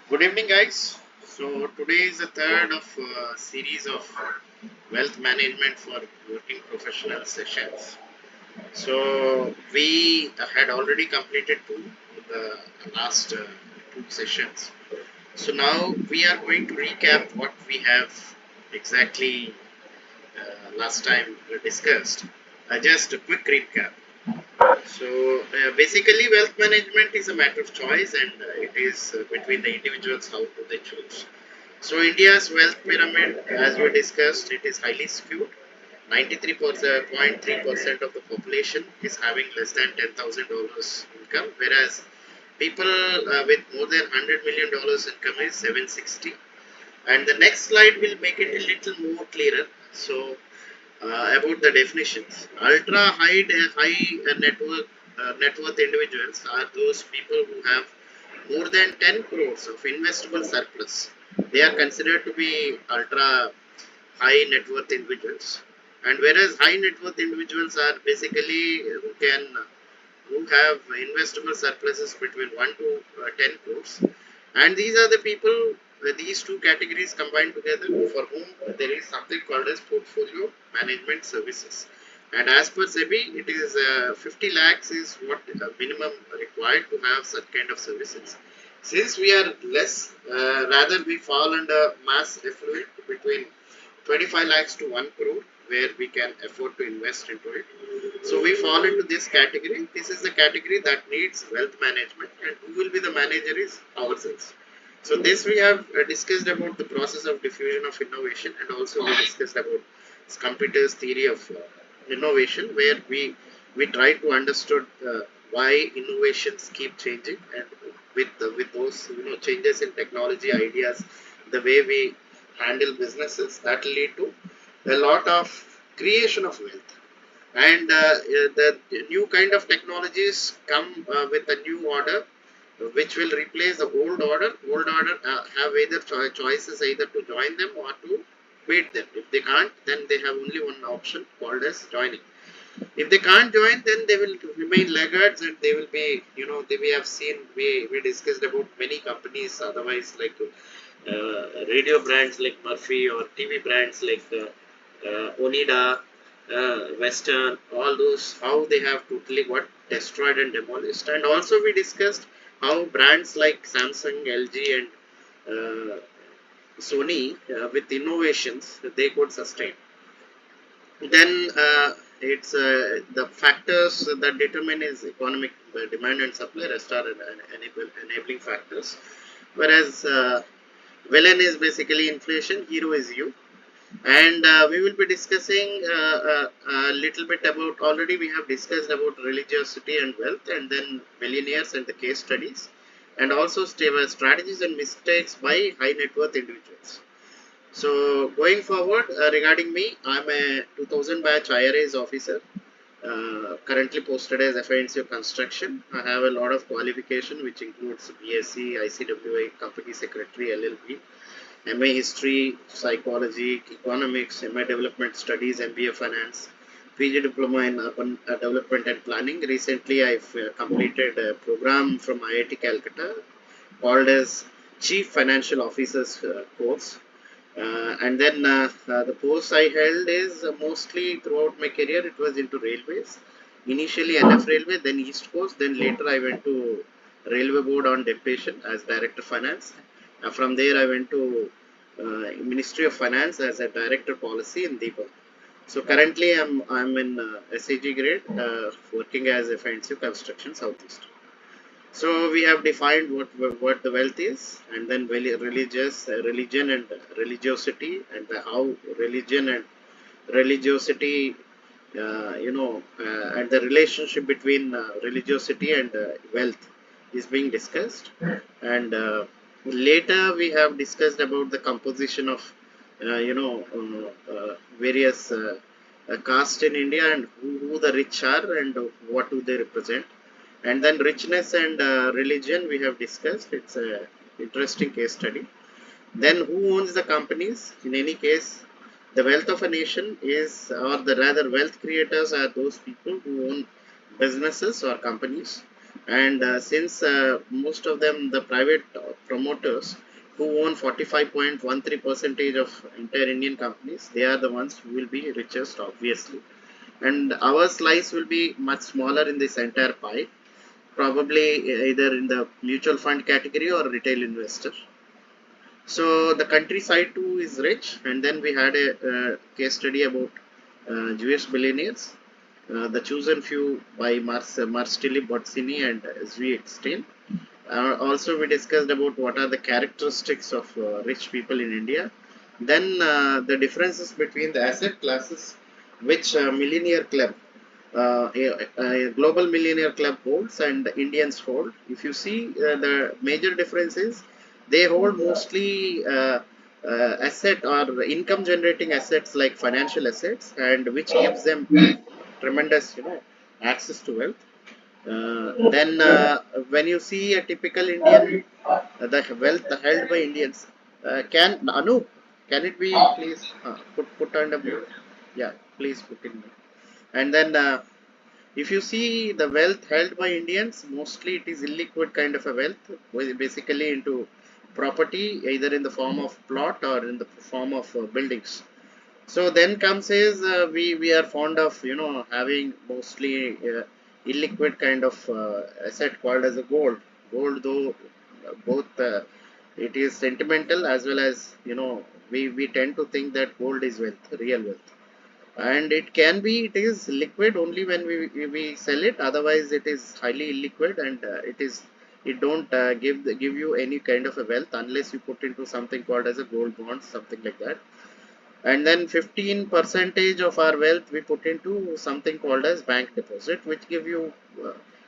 Good evening, guys. So today is the third of a series of wealth management for working professional sessions. So we had already completed the last two sessions. So now we are going to recap what we have exactly last time discussed. Just a quick recap. So basically, wealth management is a matter of choice, and it is between the individuals how do they choose. So India's wealth pyramid, as we discussed, it is highly skewed. 93.3% of the population is having less than $10,000 income, whereas people with more than $100 million income is 760. And the next slide will make it a little more clearer. So about the definitions, ultra high net worth individuals are those people who have more than 10 crores of investable surplus. They are considered to be ultra high net worth individuals. And whereas high net worth individuals are basically who have investable surpluses between 1 to 10 crores. And these are the people, these two categories combined together, for whom there is something called as portfolio management services. And as per SEBI, it is 50 lakhs is what minimum required to have such kind of services. Since we are less, rather we fall under mass affluent between 25 lakhs to 1 crore, where we can afford to invest into it. So we fall into this category. This is the category that needs wealth management, and who will be the manager is ourselves. So this we have discussed about the process of diffusion of innovation, and also we discussed about Schumpeter's theory of innovation, where we try to understand why innovations keep changing, and with those changes in technology ideas, the way we handle businesses, that lead to a lot of creation of wealth. And the new kind of technologies come with a new order, which will replace the old order. Old order have either choices, either to join them or to beat them. If they can't, then they have only one option called as joining. If they can't join, then they will remain laggards, and they will be, we have seen, we discussed about many companies otherwise, like radio brands like Murphy, or TV brands like Onida, Western, all those, how they have totally got destroyed and demolished. And also we discussed how brands like Samsung, LG, and Sony, with innovations, they could sustain. Then it's the factors that determine is economic demand and supply. Rest are enabling factors. Whereas villain is basically inflation, hero is you. And we will be discussing a little bit about, already we have discussed about religiosity and wealth, and then millionaires and the case studies, and also strategies and mistakes by high net worth individuals. So going forward, regarding me, I'm a 2000 batch IRAs officer, currently posted as FINCO construction. I have a lot of qualification, which includes BSc, ICWA, company secretary, LLB, MA History, Psychology, Economics, MA Development Studies, MBA Finance, PG Diploma in Urban Development and Planning. Recently, I've completed a program from IIT Calcutta called as Chief Financial Officer's course. And then the post I held is mostly throughout my career, it was into railways. Initially NF Railway, then East Coast, then later I went to Railway Board on deputation as Director Finance. From there I went to Ministry of Finance as a Director Policy in Deepak. So currently I'm in SAG grade, working as a FNC Construction Southeast. So we have defined what the wealth is, and then religion and religiosity, and how religion and religiosity, and the relationship between religiosity and wealth is being discussed. And later we have discussed about the composition of, various caste in India, and who the rich are, and what do they represent. And then richness and religion we have discussed. It's a interesting case study. Then who owns the companies? In any case, the wealth of a nation is, or the rather wealth creators are those people who own businesses or companies. And since most of them, the private promoters who own 45.13 percentage of entire Indian companies. They are the ones who will be richest, obviously, and our slice will be much smaller in this entire pie, probably either in the mutual fund category or retail investor. So the countryside too is rich, and then we had a case study about Jewish billionaires, the chosen few by Marcelli Bozzini and S.V. Eckstein. Also, we discussed about what are the characteristics of rich people in India. Then the differences between the asset classes, which millionaire club, a global millionaire club holds and Indians hold. If you see, the major difference is they hold mostly asset or income generating assets like financial assets, and which gives them tremendous, access to wealth. Then when you see a typical Indian, the wealth held by Indians, can Anup, can it be please put under mute? Yeah, please put in mute. And then if you see the wealth held by Indians, mostly it is illiquid kind of a wealth, basically into property, either in the form of plot or in the form of buildings. So then comes is we are fond of having mostly illiquid kind of asset called as a gold. Gold, though both it is sentimental as well as we tend to think that gold is wealth, real wealth, and it is liquid only when we sell it. Otherwise, it is highly illiquid, and it don't give you any kind of a wealth unless you put into something called as a gold bond, something like that. And then 15 percentage of our wealth we put into something called as bank deposit, which give you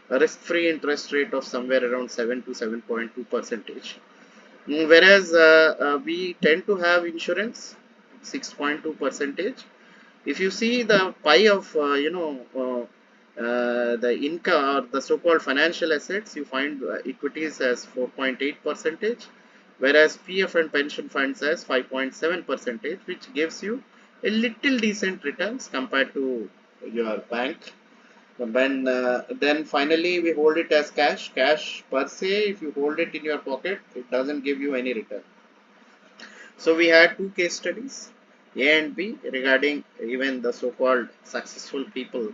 a risk-free interest rate of somewhere around 7 to 7.2 percentage. Whereas we tend to have insurance 6.2 percentage. If you see the pie of the income or the so-called financial assets, you find equities as 4.8 percentage, whereas PF and pension funds as 5.7 percentage, which gives you a little decent returns compared to your bank. Then finally we hold it as cash. Cash per se, if you hold it in your pocket, it doesn't give you any return. So we had two case studies, A and B, regarding even the so-called successful people,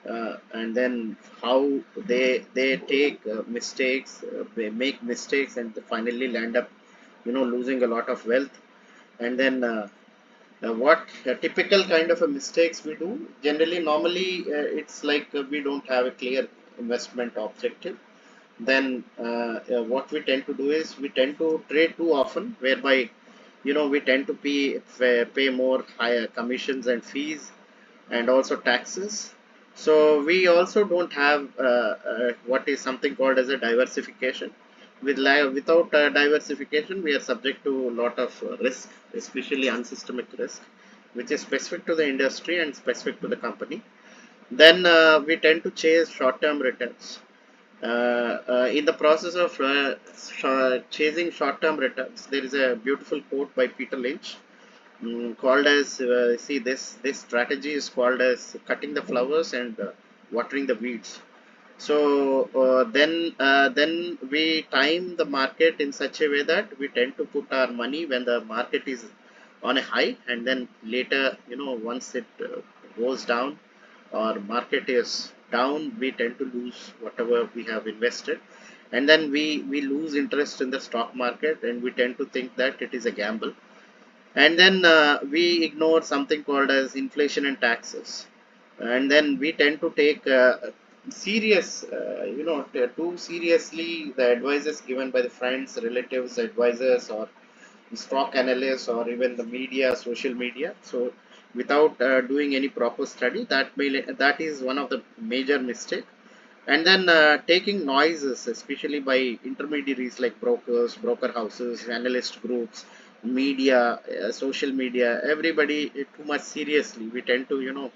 and then how they take mistakes, they make mistakes, and they finally land up, losing a lot of wealth. And then what a typical kind of a mistakes we do. Generally, normally it's like we don't have a clear investment objective. Then what we tend to do is we tend to trade too often, whereby we tend to pay more higher commissions and fees, and also taxes. So we also don't have what is something called as a diversification. Without diversification, we are subject to a lot of risk, especially unsystemic risk, which is specific to the industry and specific to the company. Then we tend to chase short-term returns. In the process of chasing short-term returns, there is a beautiful quote by Peter Lynch, called as see, this strategy is called as cutting the flowers and watering the weeds. So then we time the market in such a way that we tend to put our money when the market is on a high, and then later, once it goes down or market is down, we tend to lose whatever we have invested, and then we lose interest in the stock market, and we tend to think that it is a gamble. And then we ignore something called as inflation and taxes, and then we tend to take serious too seriously the advices given by the friends, relatives, advisors, or stock analysts, or even the media, social media. So without doing any proper study, that is one of the major mistake. And then taking noises, especially by intermediaries like brokers, broker houses, analyst groups, media, social media, everybody too much seriously. We tend to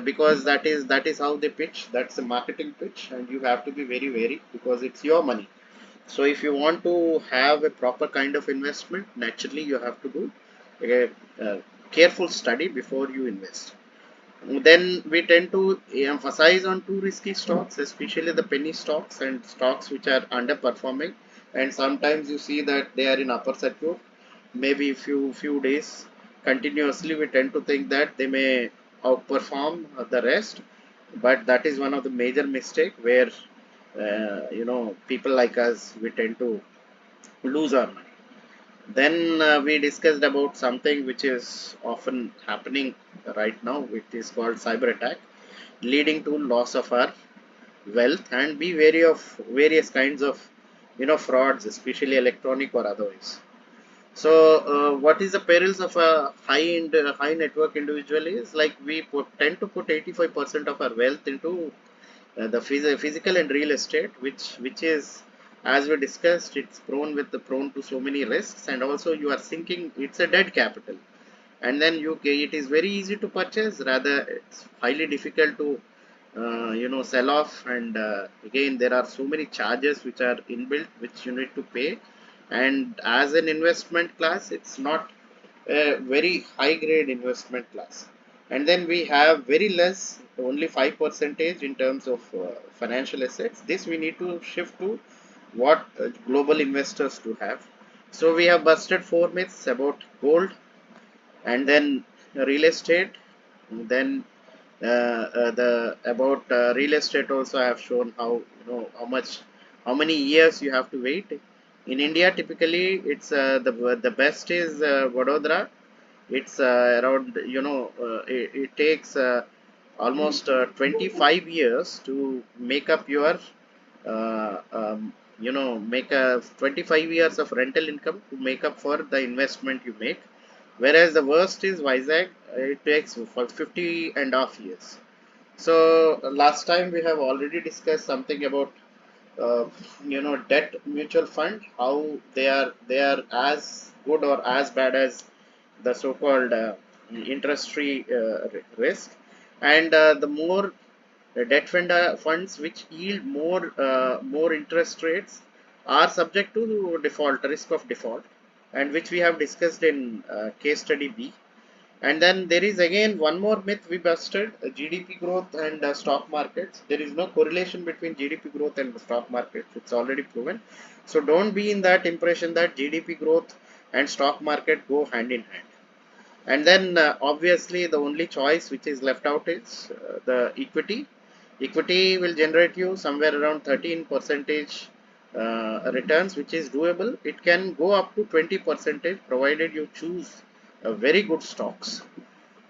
because that is how they pitch. That's a marketing pitch, and you have to be very wary because it's your money. So if you want to have a proper kind of investment, naturally you have to do a careful study before you invest. Then we tend to emphasize on too risky stocks, especially the penny stocks and stocks which are underperforming. and sometimes you see that they are in upper circuit, maybe few days continuously. We tend to think that they may outperform the rest, but that is one of the major mistake where people like us, we tend to lose our money. Then we discussed about something which is often happening right now, which is called cyber attack, leading to loss of our wealth, and be wary of various kinds of frauds, especially electronic or otherwise. So what is the perils of a high network individual is like tend to put 85% of our wealth into physical and real estate, which is, as we discussed, it's prone to so many risks, and also you are sinking, it's a dead capital, and then it is very easy to purchase, rather it's highly difficult to sell off. And again, there are so many charges which are inbuilt, which you need to pay, and as an investment class, it's not a very high grade investment class. And then we have very less, only 5 percentage in terms of financial assets. This we need to shift to what global investors do have. So we have busted four myths about gold, and then real estate. Then the about real estate also I have shown how, how many years you have to wait. In India, typically it's the best is Vadodara. It's around, it takes almost 25 years to make up your make a 25 years of rental income to make up for the investment you make. Whereas the worst is Vizag, it takes for 50 and a half years. So last time we have already discussed something about debt mutual fund, how they are as good or as bad as the so-called interest free risk. And the more debt fund funds which yield more interest rates are subject to default, risk of default, and which we have discussed in case study B. And then there is again one more myth we busted: GDP growth and stock markets. There is no correlation between GDP growth and the stock market. It's already proven. So don't be in that impression that GDP growth and stock market go hand in hand. And then obviously the only choice which is left out is the equity. Equity will generate you somewhere around 13 percentage returns, which is doable. It can go up to 20 percentage provided you choose very good stocks,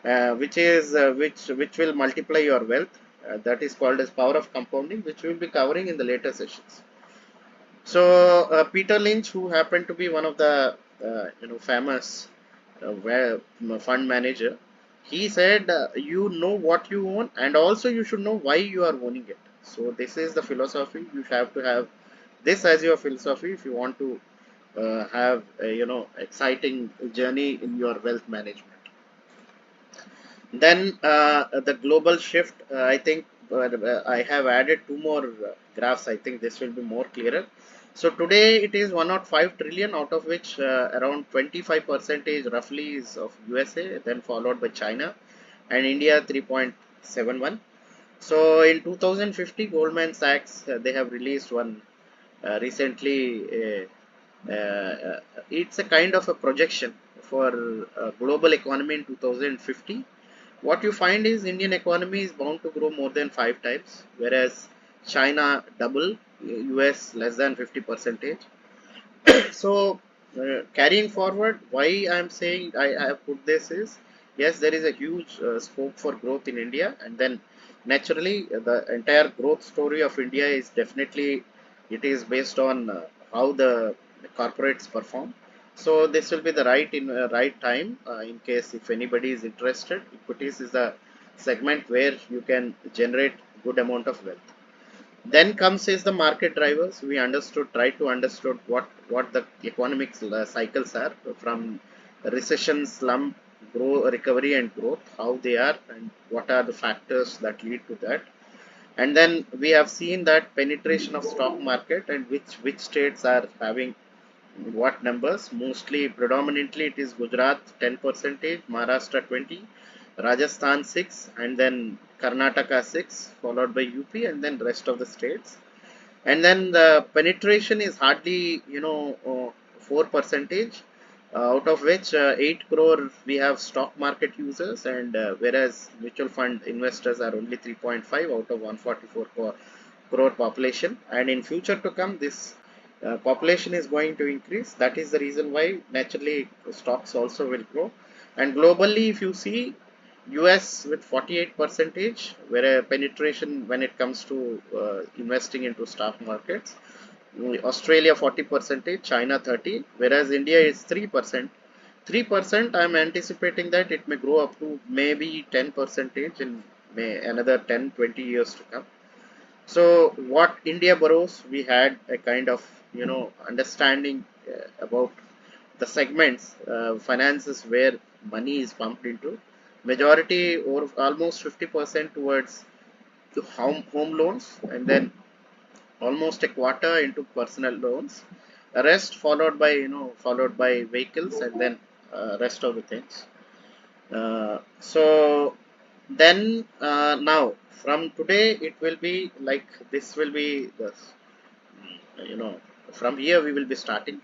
which will multiply your wealth. That is called as power of compounding, which we will be covering in the later sessions. So Peter Lynch, who happened to be one of the famous fund manager, he said, you know what you own, and also you should know why you are owning it. So this is the philosophy. You have to have this as your philosophy if you want to have a exciting journey in your wealth management. Then the global shift, I think I have added two more graphs. I think this will be more clearer. So today it is 105 trillion, out of which around 25 percentage roughly is of USA, then followed by China, and India 3.71. So in 2050, Goldman Sachs, they have released one recently. It's a kind of a projection for global economy in 2050. What you find is Indian economy is bound to grow more than 5 times, whereas China double, US less than 50 percentage. So carrying forward, why I am saying I have put this is, yes, there is a huge scope for growth in India, and then naturally the entire growth story of India is definitely, it is based on how the corporates perform. So this will be the right time in case if anybody is interested. Equities is the segment where you can generate good amount of wealth. Then comes is the market drivers. We try to understood what the economic cycles are, from recession, slump, recovery and growth, how they are, and what are the factors that lead to that. And then we have seen that penetration of stock market and which states are having what numbers. Mostly, predominantly it is Gujarat 10 percentage, Maharashtra 20, Rajasthan 6, and then Karnataka 6, followed by UP, and then rest of the states. and then the penetration is hardly 4 percentage, out of which 8 crore we have stock market users, and whereas mutual fund investors are only 3.5 out of 144 crore population, and in future to come this population is going to increase. That is the reason why naturally stocks also will grow. And globally, if you see, US with 48 percentage, where penetration when it comes to investing into stock markets, Australia 40 percentage, China 30, whereas India is 3%. 3%, I'm anticipating that it may grow up to maybe 10 percentage in another 10-20 years to come. So what India borrows, we had a kind of understanding about the segments, finances where money is pumped into. Majority or almost 50% towards to home loans, and then almost a quarter into personal loans. The rest followed by vehicles, and then rest of the things. So then now from today it will be like this will be the you know from here we will be starting.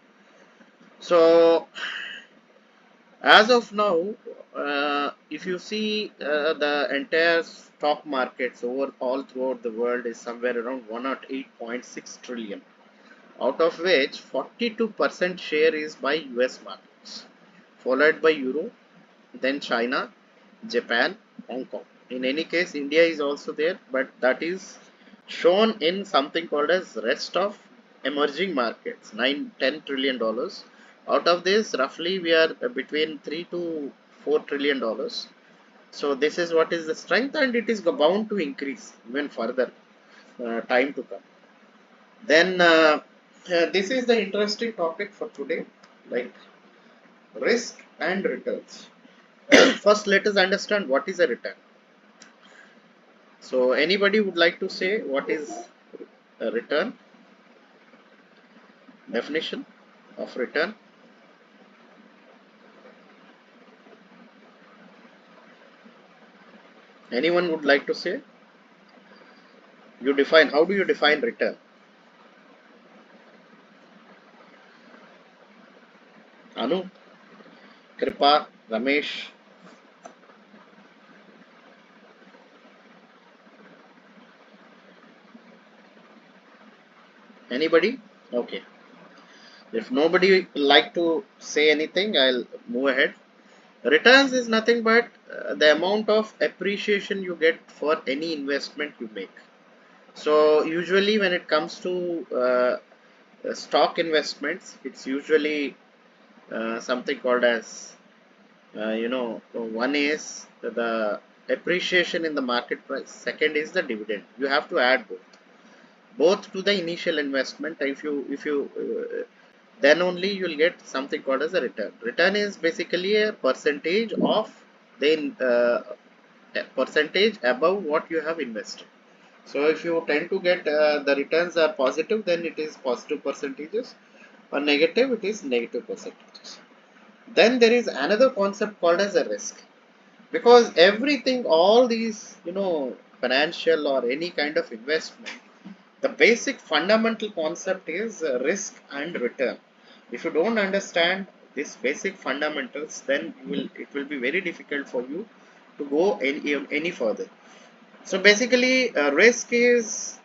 So as of now, if you see the entire stock markets over all throughout the world is somewhere around 108.6 trillion, out of which 42% share is by US markets, followed by Euro, then China, Japan, Hong Kong. In any case, India is also there, but that is shown in something called as rest of emerging markets, 9-10 trillion dollars. Out of this, roughly we are between 3 to 4 trillion dollars. So this is what is the strength, and it is bound to increase even further time to come. Then this is the interesting topic for today, like risk and returns. First, let us understand what is a return. So anybody would like to say what is a return? Definition of return? Anyone would like to say? You define, how do you define return? Anu, Kripa, Ramesh? Anybody? Okay. If nobody like to say anything, I'll move ahead. Returns is nothing but the amount of appreciation you get for any investment you make. So usually when it comes to stock investments, it's usually something called as one is the appreciation in the market price. Second is the dividend. You have to add both to the initial investment. If you then only you will get something called as a return. Return is basically a percentage of the percentage above what you have invested. So if you tend to get the returns are positive, then it is positive percentages, or negative, it is negative percentages. Then there is another concept called as a risk, because everything, all these financial or any kind of investment, the basic fundamental concept is risk and return. If you don't understand these basic fundamentals, then it will be very difficult for you to go any further. So basically, risk is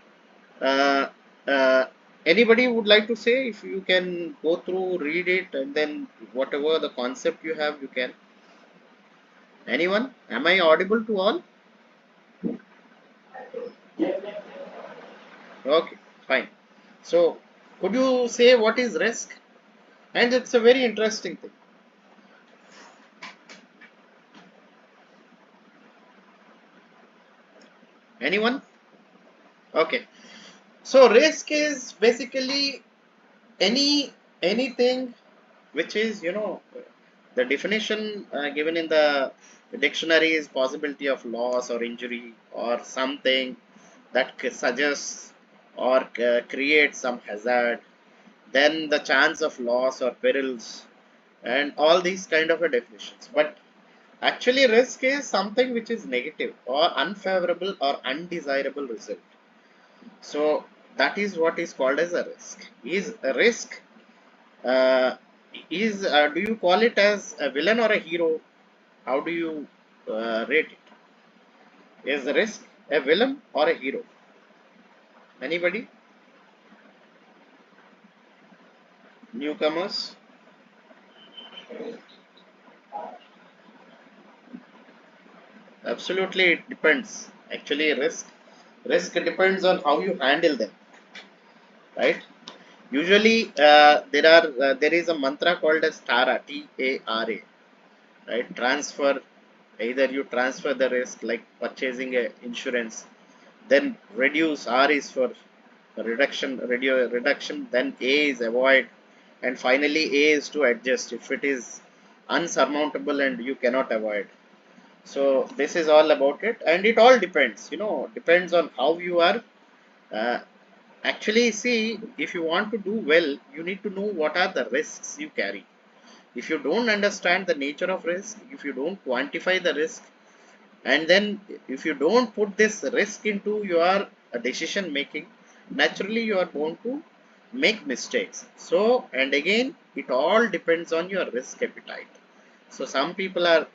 uh, uh, anybody would like to say, if you can go through, read it, and then whatever the concept you have, you can. Anyone? Am I audible to all? Okay, fine. So, could you say what is risk? And it's a very interesting thing. Anyone? Okay. So, risk is basically anything which is the definition given in the dictionary is possibility of loss or injury or something that suggests or creates some hazard, then the chance of loss or perils, and all these kind of a definitions. But actually risk is something which is negative or unfavorable or undesirable result. So That is what is called as a risk. Is a risk, uh, is do you call it as a villain or a hero? How do you rate it? Is the risk a villain or a hero? Anybody? Newcomers? Absolutely, it depends. Actually, risk depends on how you handle them, right? Usually, there is a mantra called as TARA, TARA, right? Transfer. Either you transfer the risk, like purchasing a insurance, then reduce. R is for reduction. Then A is avoid, and finally A is to adjust if it is unsurmountable and you cannot avoid. So this is all about it, and it all depends. Depends on how you are. Uh, Actually, see, if you want to do well, you need to know what are the risks you carry. If you don't understand the nature of risk, if you don't quantify the risk, and then if you don't put this risk into your decision making, naturally you are going to make mistakes. So, and again, it all depends on your risk appetite. So, some people are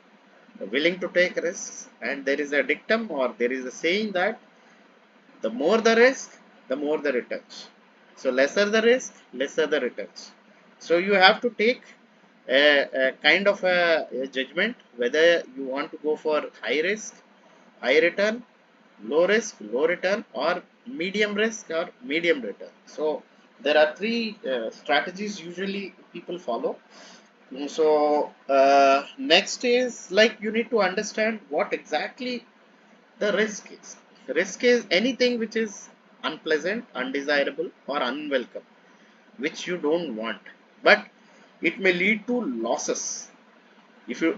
willing to take risks, and there is a dictum or there is a saying that the more the risk, the more the returns. So lesser the risk, lesser the returns. So you have to take a kind of a judgment whether you want to go for high risk, high return, low risk, low return, or medium risk or medium return. So there are three strategies usually people follow. So next is like you need to understand what exactly the risk is. Risk is anything which is unpleasant, undesirable, or unwelcome, which you don't want. But it may lead to losses. If you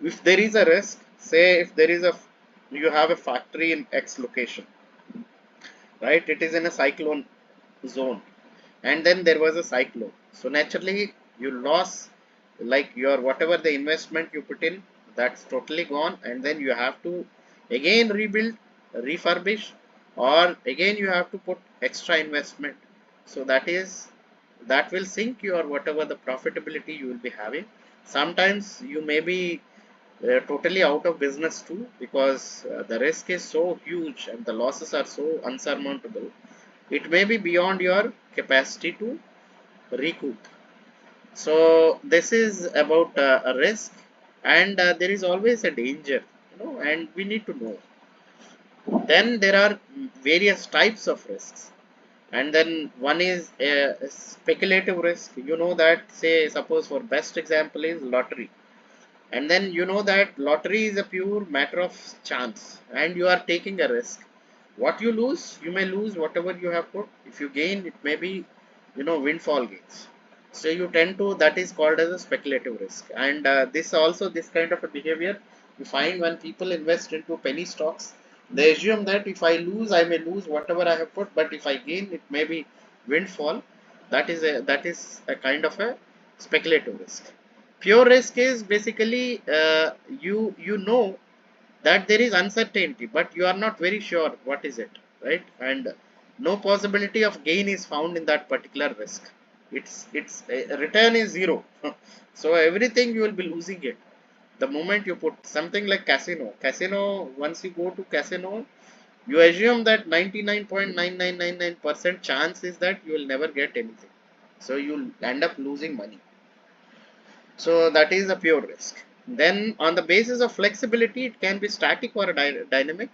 if there is a risk, say if there is a you have a factory in X location, right? It is in a cyclone zone, and then there was a cyclone. So naturally, you lost like your whatever the investment you put in, that's totally gone, and then you have to again rebuild, refurbish, or again you have to put extra investment. So that will sink your whatever the profitability you will be having. Sometimes you may be totally out of business too, because the risk is so huge and the losses are so unsurmountable. It may be beyond your capacity to recoup. So this is about a risk, and there is always a danger, and we need to know. Then there are various types of risks, and then one is a speculative risk. You know that, say, suppose for best example is lottery, and then you know that lottery is a pure matter of chance, and you are taking a risk. What you lose, you may lose whatever you have put. If you gain, it may be, windfall gains. So you tend to, that is called as a speculative risk. And this kind of a behavior you find when people invest into penny stocks. They assume that if I lose, I may lose whatever I have put, but if I gain, it may be windfall. That is a kind of a speculative risk. Pure risk is basically you know that there is uncertainty, but you are not very sure what is it, right? And no possibility of gain is found in that particular risk. It's return is zero. So everything you will be losing it the moment you put something like casino. Once you go to casino, you assume that 99.9999% chance is that you will never get anything, so you'll end up losing money. So that is a pure risk. Then on the basis of flexibility, it can be static or dynamic.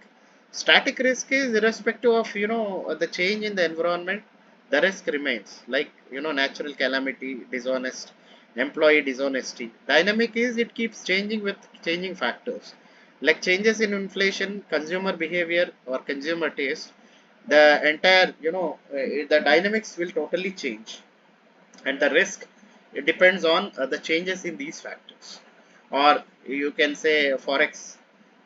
Static risk is irrespective of the change in the environment, the risk remains. Like natural calamity, dishonest employee dishonesty. Dynamic is it keeps changing with changing factors, like changes in inflation, consumer behavior, or consumer taste. The entire the dynamics will totally change, and the risk, it depends on the changes in these factors. Or you can say forex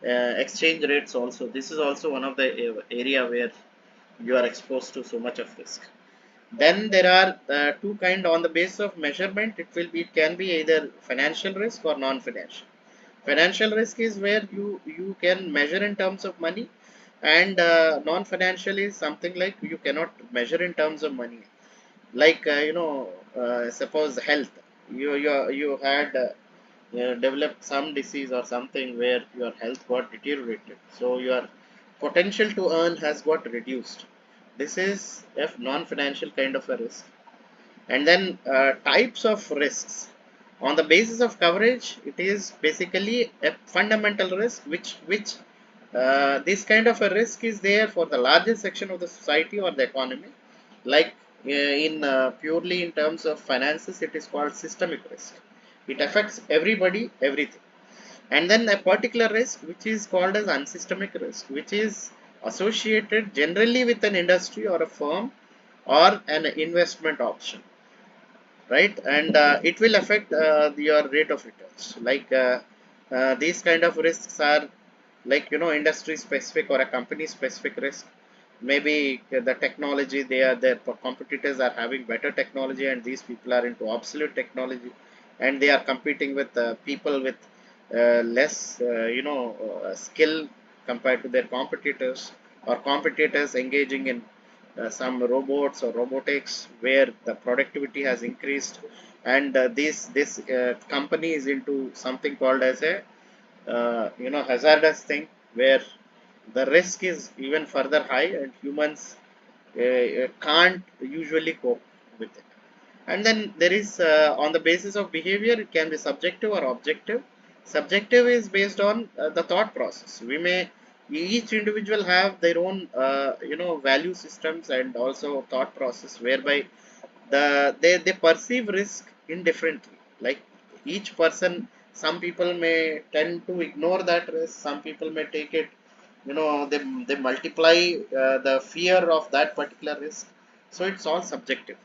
exchange rates also. This is also one of the area where you are exposed to so much of risk. Then there are two kind on the basis of measurement. It can be either financial risk or non financial. Financial risk is where you can measure in terms of money. And non-financial is something like you cannot measure in terms of money. Like suppose health, you had developed some disease or something where your health got deteriorated, so your potential to earn has got reduced. This is a non-financial kind of a risk. And then types of risks. On the basis of coverage, it is basically a fundamental risk, which this kind of a risk is there for the largest section of the society or the economy. Like in purely in terms of finances, it is called systemic risk. It affects everybody, everything. And then a particular risk, which is called as unsystemic risk, which is associated generally with an industry or a firm or an investment option, right? And it will affect your rate of returns. Like these kind of risks are like industry specific or a company specific risk. Maybe the technology, their competitors are having better technology and these people are into obsolete technology, and they are competing with people with less skill compared to their competitors, or competitors engaging in some robots or robotics where the productivity has increased. And this company is into something called as a hazardous thing, where the risk is even further high and humans can't usually cope with it. And then there is on the basis of behavior, it can be subjective or objective. Subjective is based on the thought process. We may each individual have their own value systems and also thought process, whereby they perceive risk indifferently. Like each person, some people may tend to ignore that risk, some people may take it, they multiply the fear of that particular risk. So it's all subjective.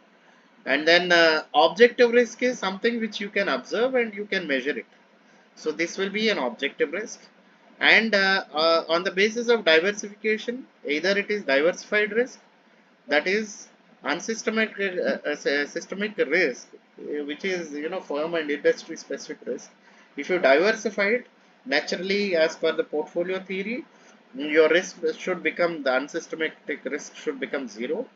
And then objective risk is something which you can observe and you can measure it. So this will be an objective risk. And on the basis of diversification, either it is diversified risk, that is unsystemic systemic risk, which is firm and industry specific risk. If you diversify it, naturally as per the portfolio theory, your risk should become, the unsystematic risk should become zero.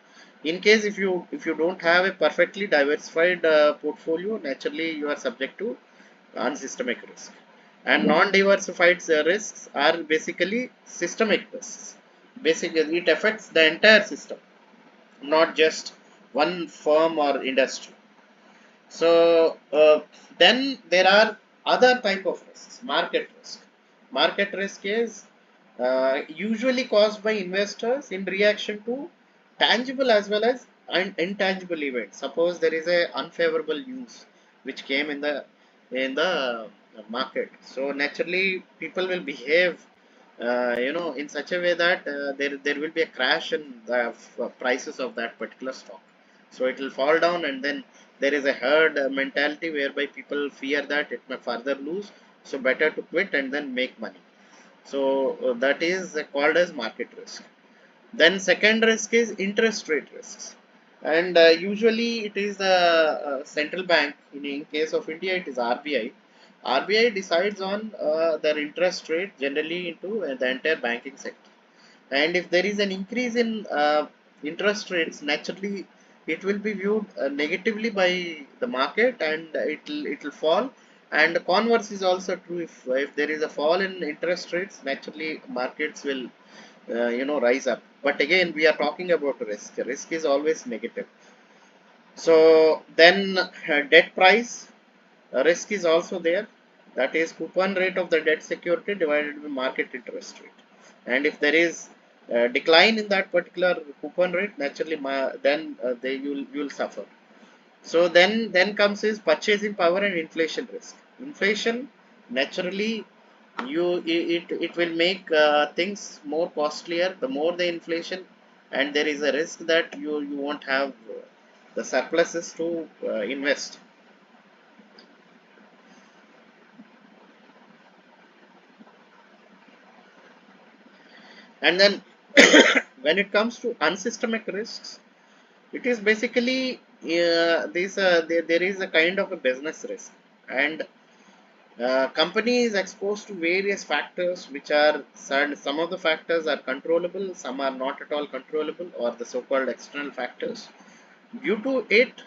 In case if you don't have a perfectly diversified portfolio, naturally you are subject to unsystemic risk. And non-diversified risks are basically systemic risks. Basically it affects the entire system, not just one firm or industry. So then there are other type of risks. Market risk. Market risk is usually caused by investors in reaction to tangible as well as intangible events. Suppose there is a unfavorable news which came in the market. So naturally people will behave in such a way that there will be a crash in the prices of that particular stock. So it will fall down, and then there is a herd mentality whereby people fear that it may further lose, so better to quit and then make money. So that is called as market risk. Then second risk is interest rate risks, and usually it is the central bank. In case of India, it is RBI. RBI decides on their interest rate generally into the entire banking sector. And if there is an increase in interest rates, naturally it will be viewed negatively by the market, and it will fall. And converse is also true. If there is a fall in interest rates, naturally markets will rise up. But again, we are talking about risk. Risk is always negative. So then debt price risk is also there. That is coupon rate of the debt security divided by market interest rate. And if there is a decline in that particular coupon rate, naturally then you'll suffer. So then comes is purchasing power and inflation risk. Inflation, naturally, it will make things more costlier. The more the inflation, and there is a risk that you won't have the surpluses to invest. And then when it comes to unsystemic risks, it is basically there is a kind of a business risk. And Company is exposed to various factors, which are some of the factors are controllable, some are not at all controllable, or the so-called external factors. Due to it,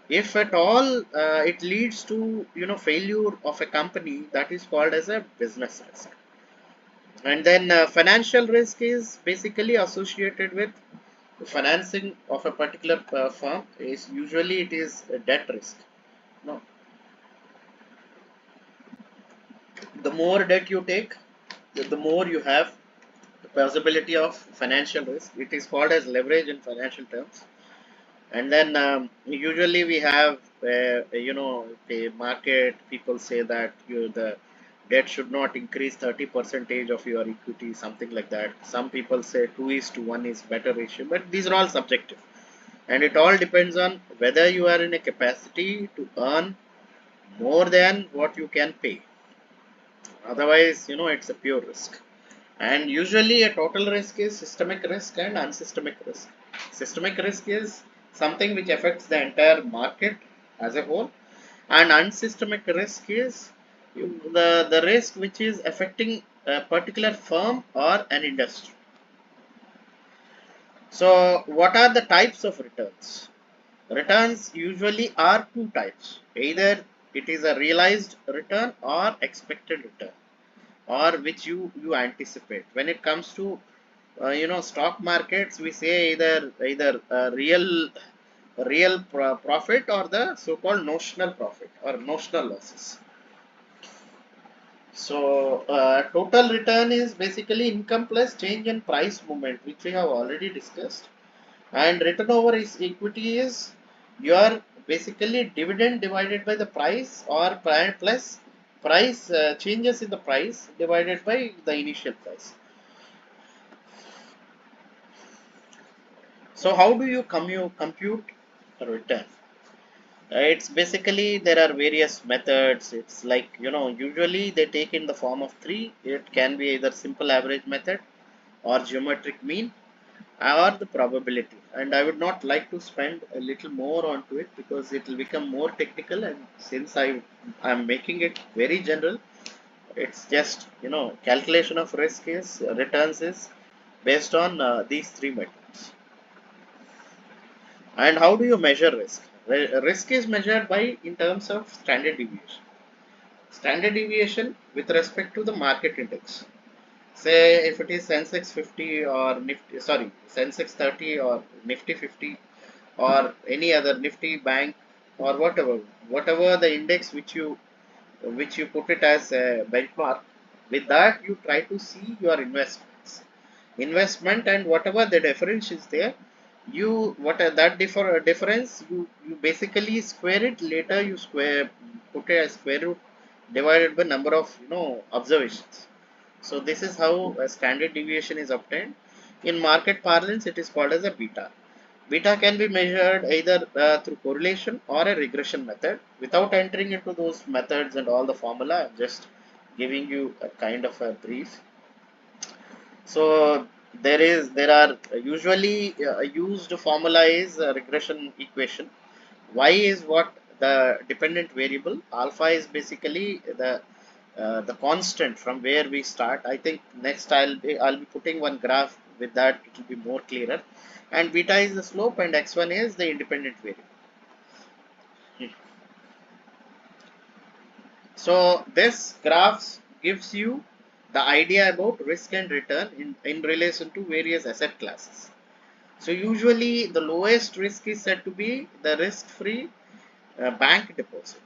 if at all it leads to failure of a company, that is called as a business risk. And then financial risk is basically associated with financing of a particular firm. Is usually it is a debt risk. No, the more debt you take, the more you have the possibility of financial risk. It is called as leverage in financial terms. And then usually we have the market people say that the debt should not increase 30 percentage of your equity, something like that. Some people say 2:1 is better ratio, but these are all subjective, and it all depends on whether you are in a capacity to earn more than what you can pay. Otherwise, it's a pure risk. And usually a total risk is systemic risk and unsystemic risk. Systemic risk is something which affects the entire market as a whole, and unsystemic risk is the risk which is affecting a particular firm or an industry. So what are the types of returns? Returns usually are two types. Either it is a realized return or expected return, or which you anticipate. When it comes to stock markets, we say either real profit or the so-called notional profit or notional losses. So total return is basically income plus change in price movement, which we have already discussed. And return over is equity is your basically dividend divided by the price, or plus price changes in the price divided by the initial price. So how do you compute a return? It's basically there are various methods. It's like usually they take in the form of three. It can be either simple average method or geometric mean or the probability. And I would not like to spend a little more onto it because it will become more technical. And since I'm making it very general, it's just calculation of risk is returns is based on these three methods. And how do you measure risk? Risk is measured by in terms of standard deviation. Standard deviation with respect to the market index. Say if it is Sensex 50 or Nifty, sorry, Sensex 30 or Nifty 50 or any other Nifty bank or whatever the index which you put it as a benchmark. With that, you try to see your investment, and whatever the difference is there, that difference you basically square it. Later you put it as square root divided by number of observations. So this is how a standard deviation is obtained. In market parlance, it is called as a beta. Beta can be measured either through correlation or a regression method. Without entering into those methods and all the formula, I'm just giving you a kind of a brief. So there are usually used formula is a regression equation. Y is what the dependent variable. Alpha is basically the constant from where we start. I think next I'll be putting one graph with that. It will be more clearer. And beta is the slope, and x1 is the independent variable. So this graphs gives you the idea about risk and return in relation to various asset classes. So usually the lowest risk is said to be the risk-free bank deposit.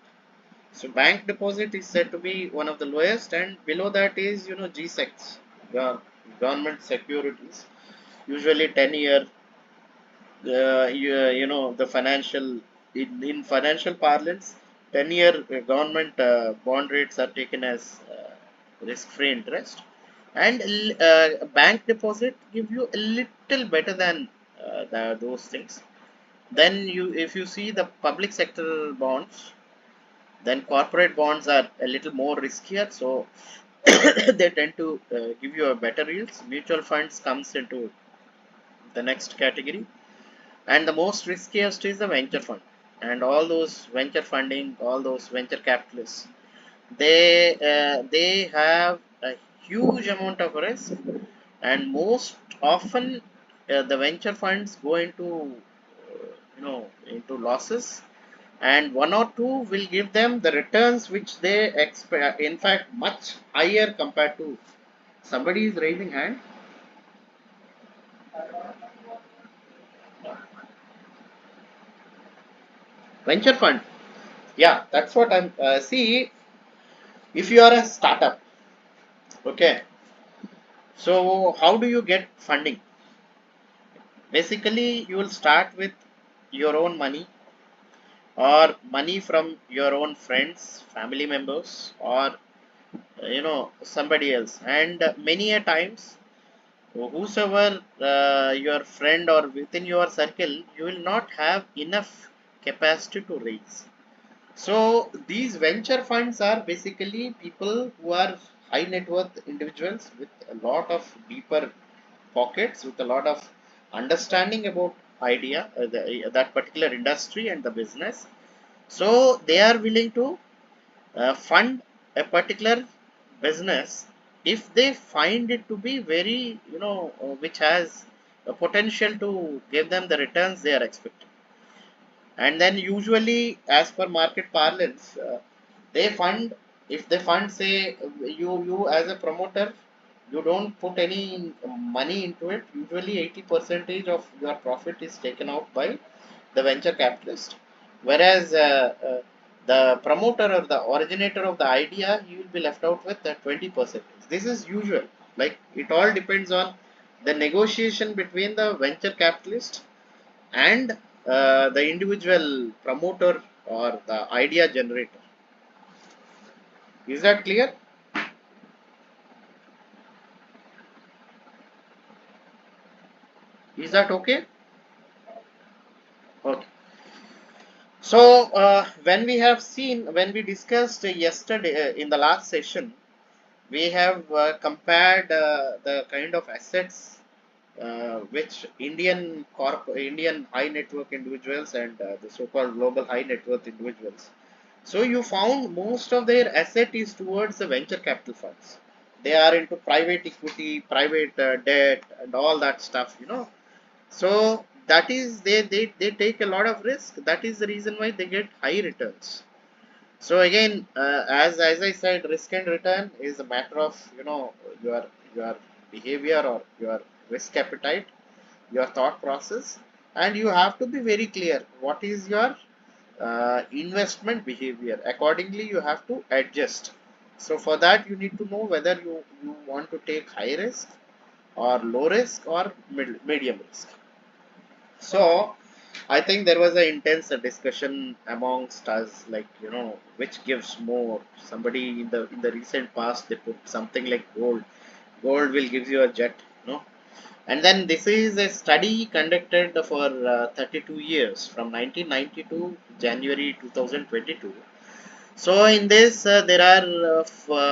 So bank deposit is said to be one of the lowest, and below that is G-Secs, government securities, usually 10-year. The in financial parlance, 10-year government bond rates are taken as risk-free interest, and bank deposit give you a little better than those things. Then if you see the public sector bonds, then corporate bonds are a little more riskier, so they tend to give you a better yields. Mutual funds comes into the next category, and the most riskiest is the venture fund. And all those venture funding, all those venture capitalists, they have a huge amount of risk, and most often the venture funds go into into losses, and one or two will give them the returns which they expect, in fact much higher compared to. Somebody is raising hand. Venture fund, yeah, that's what I'm see. If you are a startup, okay, so how do you get funding? Basically you will start with your own money, or money from your own friends, family members, or somebody else. And many a times, whosoever your friend or within your circle, you will not have enough capacity to raise. So these venture funds are basically people who are high net worth individuals with a lot of deeper pockets, with a lot of understanding about that particular industry and the business. So they are willing to fund a particular business if they find it to be very, which has a potential to give them the returns they are expecting. And then usually, as per market parlance, they fund. If they fund, say you as a promoter, you don't put any money into it. Usually 80 percentage of your profit is taken out by the venture capitalist, whereas the promoter or the originator of the idea, he will be left out with the 20%. This is usual. Like, it all depends on the negotiation between the venture capitalist and the individual promoter or the idea generator. Is that clear? Is that okay? Okay. So when we discussed yesterday in the last session, we have compared the kind of assets which Indian high net worth individuals and the so-called global high net worth individuals. So you found most of their asset is towards the venture capital funds. They are into private equity, private debt, and all that stuff. So that is they take a lot of risk. That is the reason why they get high returns. So again, as I said, risk and return is a matter of your behavior or your risk appetite, your thought process, and you have to be very clear what is your investment behavior. Accordingly, you have to adjust. So for that, you need to know whether you want to take high risk or low risk or medium risk. So I think there was an intense discussion amongst us, like which gives more. Somebody in the recent past, they put something like gold. Gold will give you a jet, and then this is a study conducted for 32 years from 1990 to January 2022. So in this, there are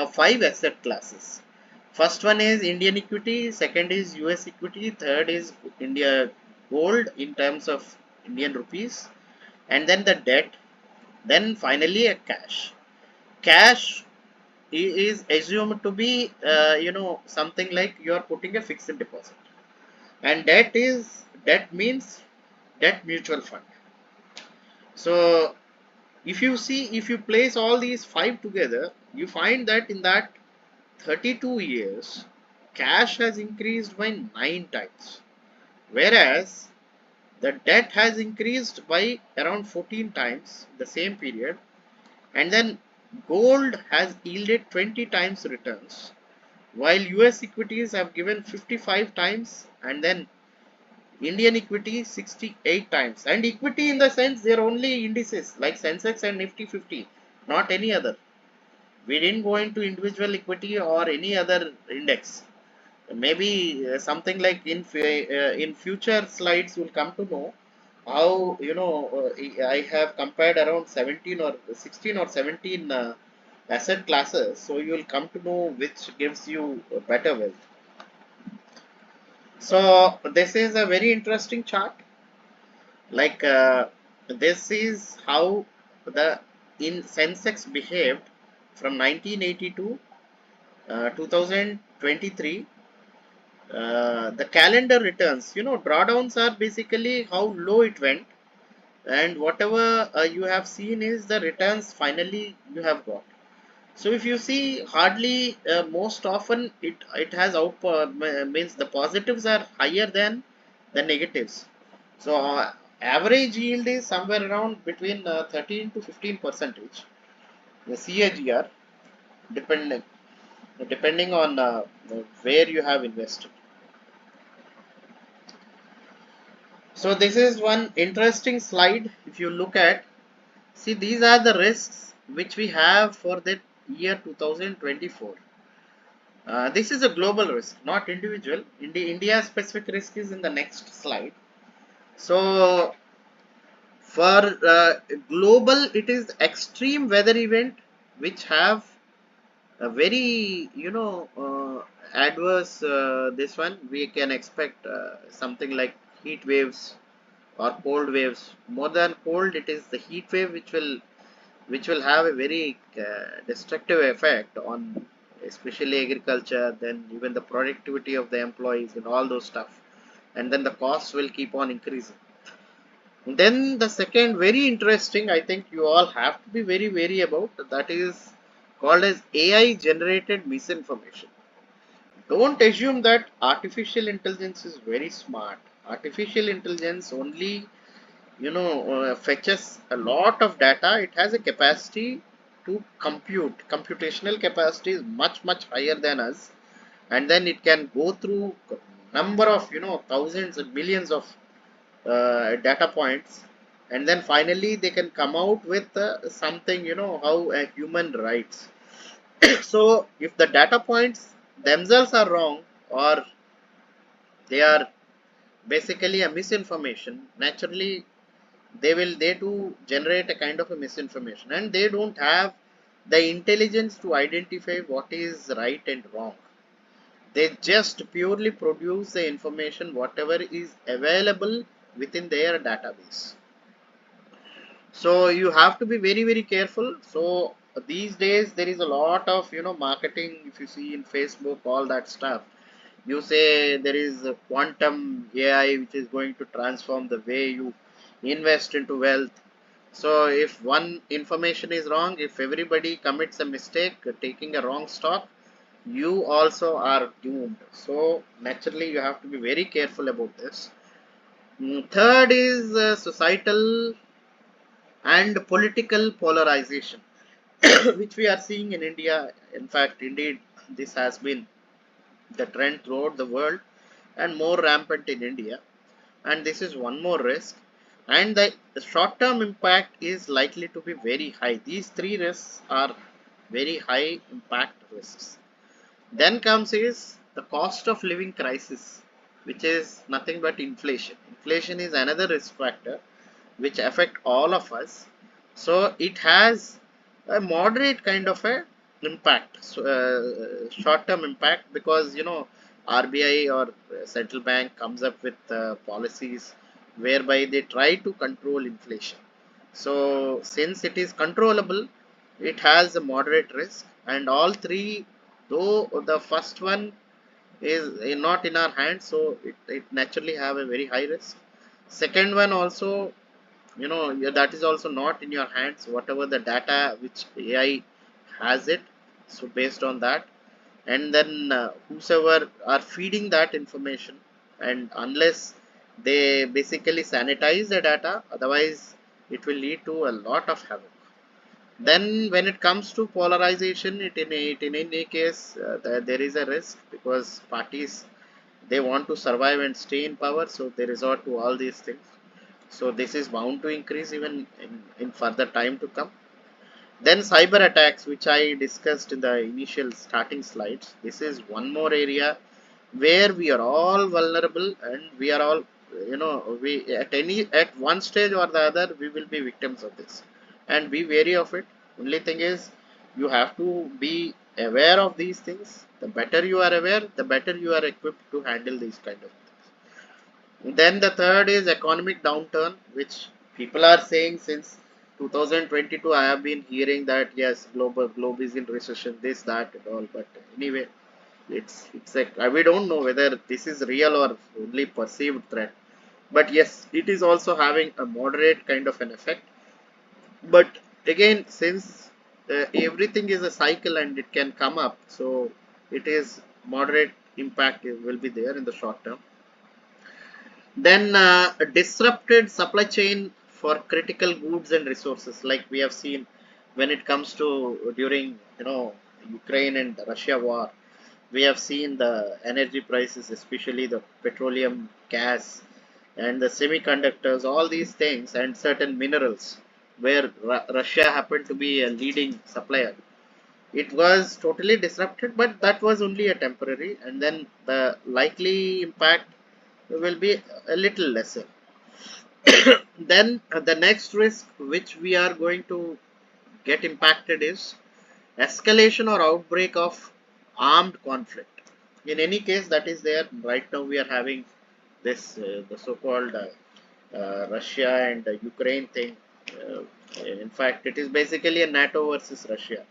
five asset classes. First one is Indian equity, second is US equity, third is India gold in terms of Indian rupees, and then the debt, then finally a cash. Cash is assumed to be, something like you are putting a fixed deposit, and debt means debt mutual fund. So if you place all these five together, you find that in that 32 years, cash has increased by 9 times, whereas the debt has increased by around 14 times the same period, and then gold has yielded 20 times returns, while US equities have given 55 times, and then Indian equity 68 times. And equity, in the sense, they're only indices like Sensex and Nifty 50, not any other. We didn't go into individual equity or any other index. Maybe something like in future slides you'll come to know how I have compared around 17 or 16 or 17 asset classes, so you will come to know which gives you better wealth. So this is a very interesting chart. Like, this is how the in Sensex behaved from 1980 to 2023, the calendar returns, drawdowns are basically how low it went, and whatever you have seen is the returns finally you have got. So if you see, hardly most often it has means the positives are higher than the negatives. So average yield is somewhere around between 13 to 15 percentage. The CAGR, depending depending on where you have invested. So this is one interesting slide. If you look at, see, these are the risks which we have for the year 2024. This is a global risk, not individual. India specific risk is in the next slide. So for global, it is extreme weather event which have a very adverse. This one we can expect something like heat waves or cold waves. More than cold, it is the heat wave which will have a very destructive effect on especially agriculture, then even the productivity of the employees and all those stuff, and then the costs will keep on increasing. Then the second very interesting, I think you all have to be very wary about, that is called as AI generated misinformation. Don't assume that artificial intelligence is very smart. Artificial intelligence only fetches a lot of data. It has a capacity to compute. Computational capacity is much higher than us, and then it can go through number of thousands and millions of data points, and then finally they can come out with something, how a human writes. So if the data points themselves are wrong, or they are basically a misinformation, naturally they too generate a kind of a misinformation, and they don't have the intelligence to identify what is right and wrong. They just purely produce the information whatever is available within their database. So you have to be very careful. So these days there is a lot of marketing. If you see in Facebook, all that stuff, you say there is a quantum AI which is going to transform the way you invest into wealth. So if one information is wrong, if everybody commits a mistake taking a wrong stock, you also are doomed. So naturally you have to be very careful about this. Third is societal and political polarization, which we are seeing in India. In fact, indeed, this has been the trend throughout the world and more rampant in India. And this is one more risk. And the short term impact is likely to be very high. These three risks are very high impact risks. Then comes is the cost of living crisis, which is nothing but inflation. Inflation is another risk factor which affect all of us. So it has a moderate kind of a impact, so, short term impact, because RBI or central bank comes up with policies whereby they try to control inflation. So since it is controllable, it has a moderate risk, and all three, though the first one is not in our hands, so it naturally have a very high risk. Second one also, yeah, that is also not in your hands, whatever the data which AI has it. So based on that, and then whosoever are feeding that information, and unless they basically sanitize the data, otherwise it will lead to a lot of havoc. Then when it comes to polarization, in any case there is a risk, because parties, they want to survive and stay in power, so they resort to all these things. So this is bound to increase even in further time to come. Then cyber attacks, which I discussed in the initial starting slides. This is one more area where we are all vulnerable, and we are all, we at one stage or the other we will be victims of this, and be wary of it. Only thing is, you have to be aware of these things. The better you are aware, the better you are equipped to handle these kind of things. Then the third is economic downturn, which people are saying since 2022 I have been hearing that yes, globe is in recession, this, that and all. But anyway, it's like we don't know whether this is real or only perceived threat. But yes, it is also having a moderate kind of an effect. But again, since everything is a cycle and it can come up, so it is moderate impact will be there in the short term. Then a disrupted supply chain for critical goods and resources, like we have seen when it comes to during Ukraine and Russia war. We have seen the energy prices, especially the petroleum, gas, and the semiconductors, all these things, and certain minerals, where Russia happened to be a leading supplier. It was totally disrupted, but that was only a temporary, and then the likely impact will be a little lesser. Then the next risk which we are going to get impacted is escalation or outbreak of armed conflict. In any case, that is there. Right now, we are having this the so-called Russia and Ukraine thing. In fact, it is basically a NATO versus Russia.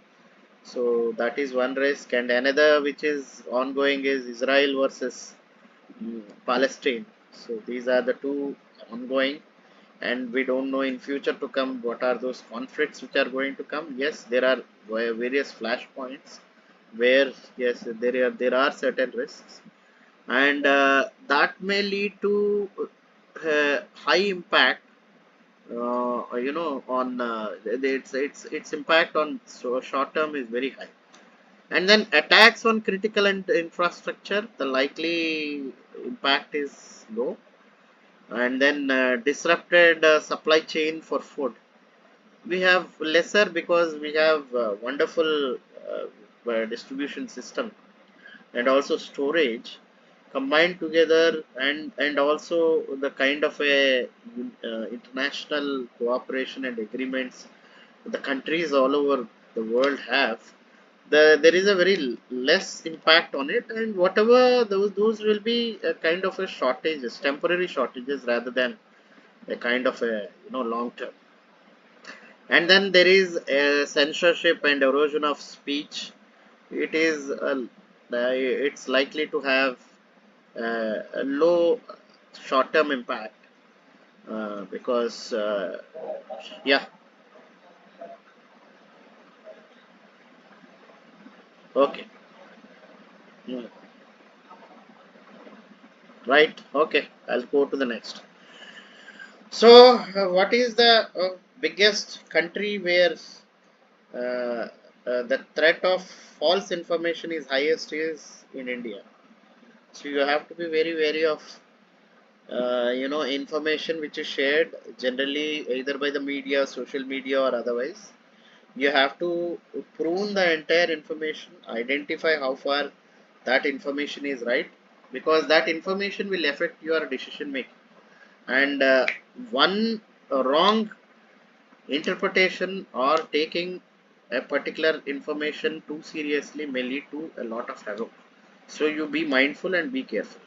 So that is one risk, and another which is ongoing is Israel versus Palestine. So these are the two ongoing, and we don't know in future to come what are those conflicts which are going to come. Yes, there are various flashpoints where yes there are certain risks, and that may lead to high impact on its impact on so short term is very high. And then attacks on critical and infrastructure, the likely impact is low. And then disrupted supply chain for food, we have lesser because we have wonderful distribution system and also storage combined together, and also the kind of a international cooperation and agreements the countries all over the world have. There is a very less impact on it, and whatever those will be a kind of a shortages, temporary shortages, rather than a kind of a long term. And then there is censorship and erosion of speech. It is it's likely to have a low short term impact because yeah. Okay. Hmm. Right, okay, I'll go to the next. So what is the biggest country where the threat of false information is highest is in India. So you have to be very wary of information which is shared generally either by the media, social media, or otherwise. You have to prune the entire information, identify how far that information is right, because that information will affect your decision making. And one wrong interpretation or taking a particular information too seriously may lead to a lot of havoc. So you be mindful and be careful.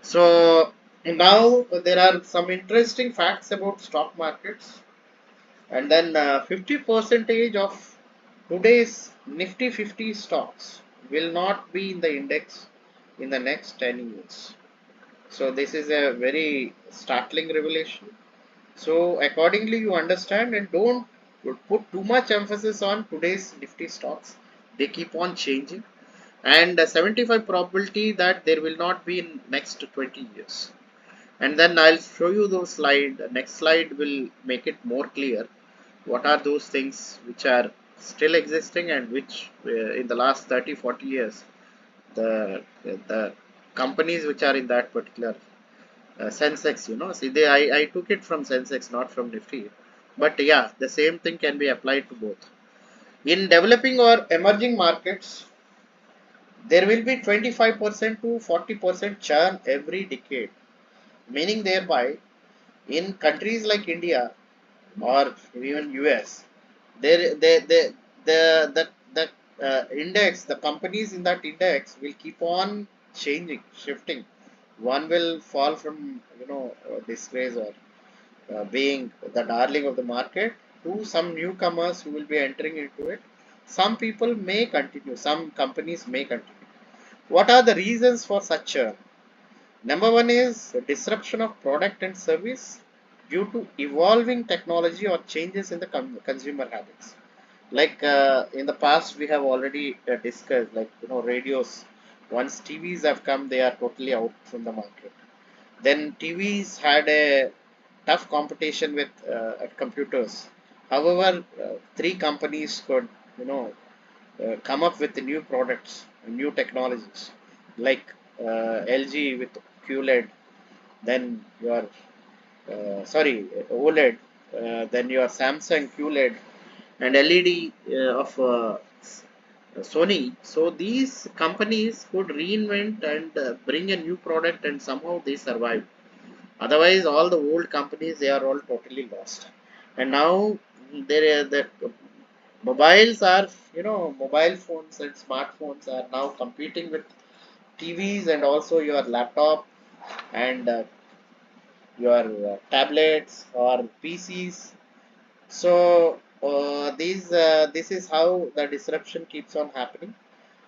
So now there are some interesting facts about stock markets, and then 50 percentage of today's Nifty 50 stocks will not be in the index in the next 10 years. So this is a very startling revelation. So accordingly, you understand, and don't put too much emphasis on today's Nifty stocks. They keep on changing, and 75 probability that there will not be in next 20 years. And then I'll show you those slide. The next slide will make it more clear. What are those things which are still existing and which in the last 30-40 years the companies which are in that particular Sensex, see, I took it from Sensex, not from Nifty. But yeah, the same thing can be applied to both. In developing or emerging markets, there will be 25% to 40% churn every decade. Meaning thereby, in countries like India or even US, there, the index, the companies in that index will keep on changing, shifting. One will fall from disgrace or being the darling of the market, to some newcomers who will be entering into it. Some people may continue, some companies may continue. What are the reasons for such a? Number one is disruption of product and service due to evolving technology or changes in the consumer habits. Like in the past, we have already discussed, like radios. Once TVs have come, they are totally out from the market. Then TVs had a tough competition with computers. However, three companies could, you know, come up with new products, new technologies, like LG with QLED, then your OLED, then your Samsung QLED, and LED of Sony. So these companies could reinvent and bring a new product, and somehow they survive. Otherwise, all the old companies, they are all totally lost. And now there are the mobiles are, mobile phones and smartphones are now competing with TVs and also your laptop and your tablets or PCs. So this is how the disruption keeps on happening.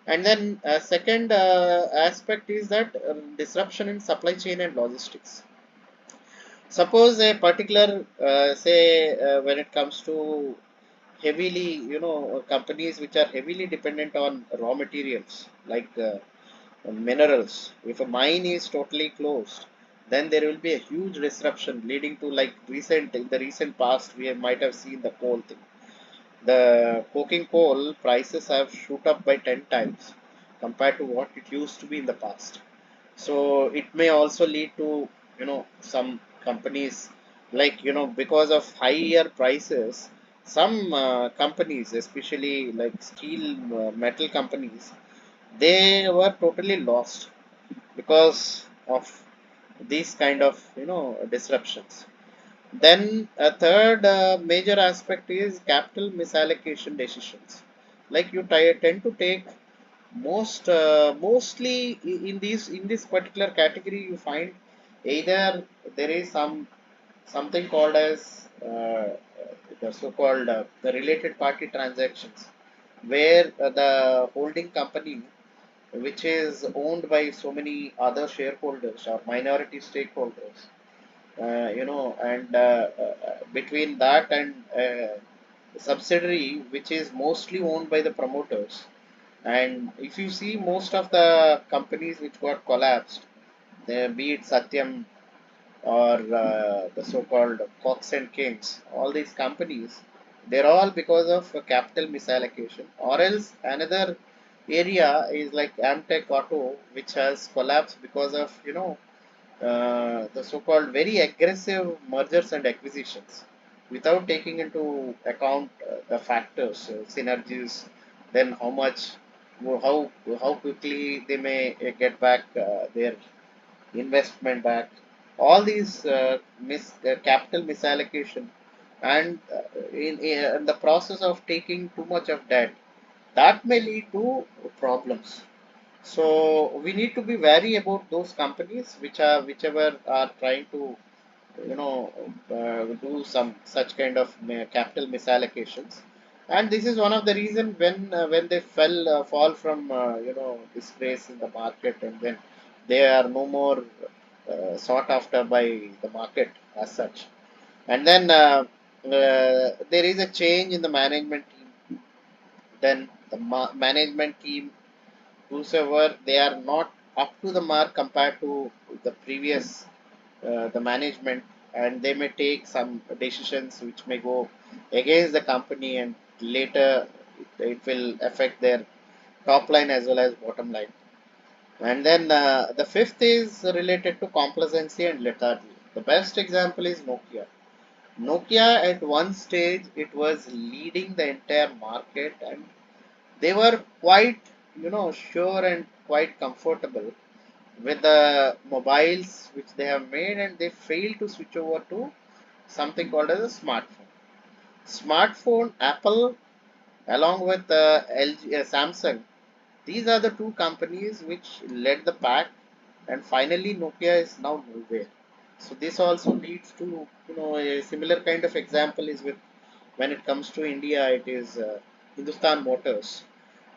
And then second aspect is that disruption in supply chain and logistics. Suppose a particular, say, when it comes to heavily, companies which are heavily dependent on raw materials like minerals. If a mine is totally closed, then there will be a huge disruption leading to, like, in the recent past, might have seen the coal thing. The coking coal prices have shoot up by 10 times compared to what it used to be in the past. So it may also lead to, some companies, like, because of higher prices, some companies, especially like steel metal companies, they were totally lost because of these kind of, disruptions. Then a third major aspect is capital misallocation decisions. Like you tend to take mostly in this particular category, you find either there is something called as the so-called the related party transactions, where the holding company, which is owned by so many other shareholders or minority stakeholders, and between that and subsidiary which is mostly owned by the promoters. And if you see most of the companies which got collapsed, be it Satyam or the so-called Cox and Kings, all these companies, they're all because of a capital misallocation. Or else another area is like Amtech Auto, which has collapsed because of, the so-called very aggressive mergers and acquisitions without taking into account the factors, synergies, then how much, how how quickly they may get back their investment back. All these capital misallocation, and in the process of taking too much of debt, that may lead to problems. So we need to be wary about those companies whichever are trying to, do some such kind of capital misallocations. And this is one of the reason when they fall from, disgrace in the market, and then they are no more sought after by the market as such. And then there is a change in the management team. Then the management team, whosoever, they are not up to the mark compared to the previous the management, and they may take some decisions which may go against the company, and later it will affect their top line as well as bottom line. And then the fifth is related to complacency and lethargy. The best example is Nokia. Nokia at one stage, it was leading the entire market, and they were quite, sure and quite comfortable with the mobiles which they have made, and they failed to switch over to something called as a smartphone. Apple, along with LG, Samsung, these are the two companies which led the pack, and finally Nokia is now nowhere. So this also leads to, a similar kind of example is with when it comes to India, it is Hindustan Motors.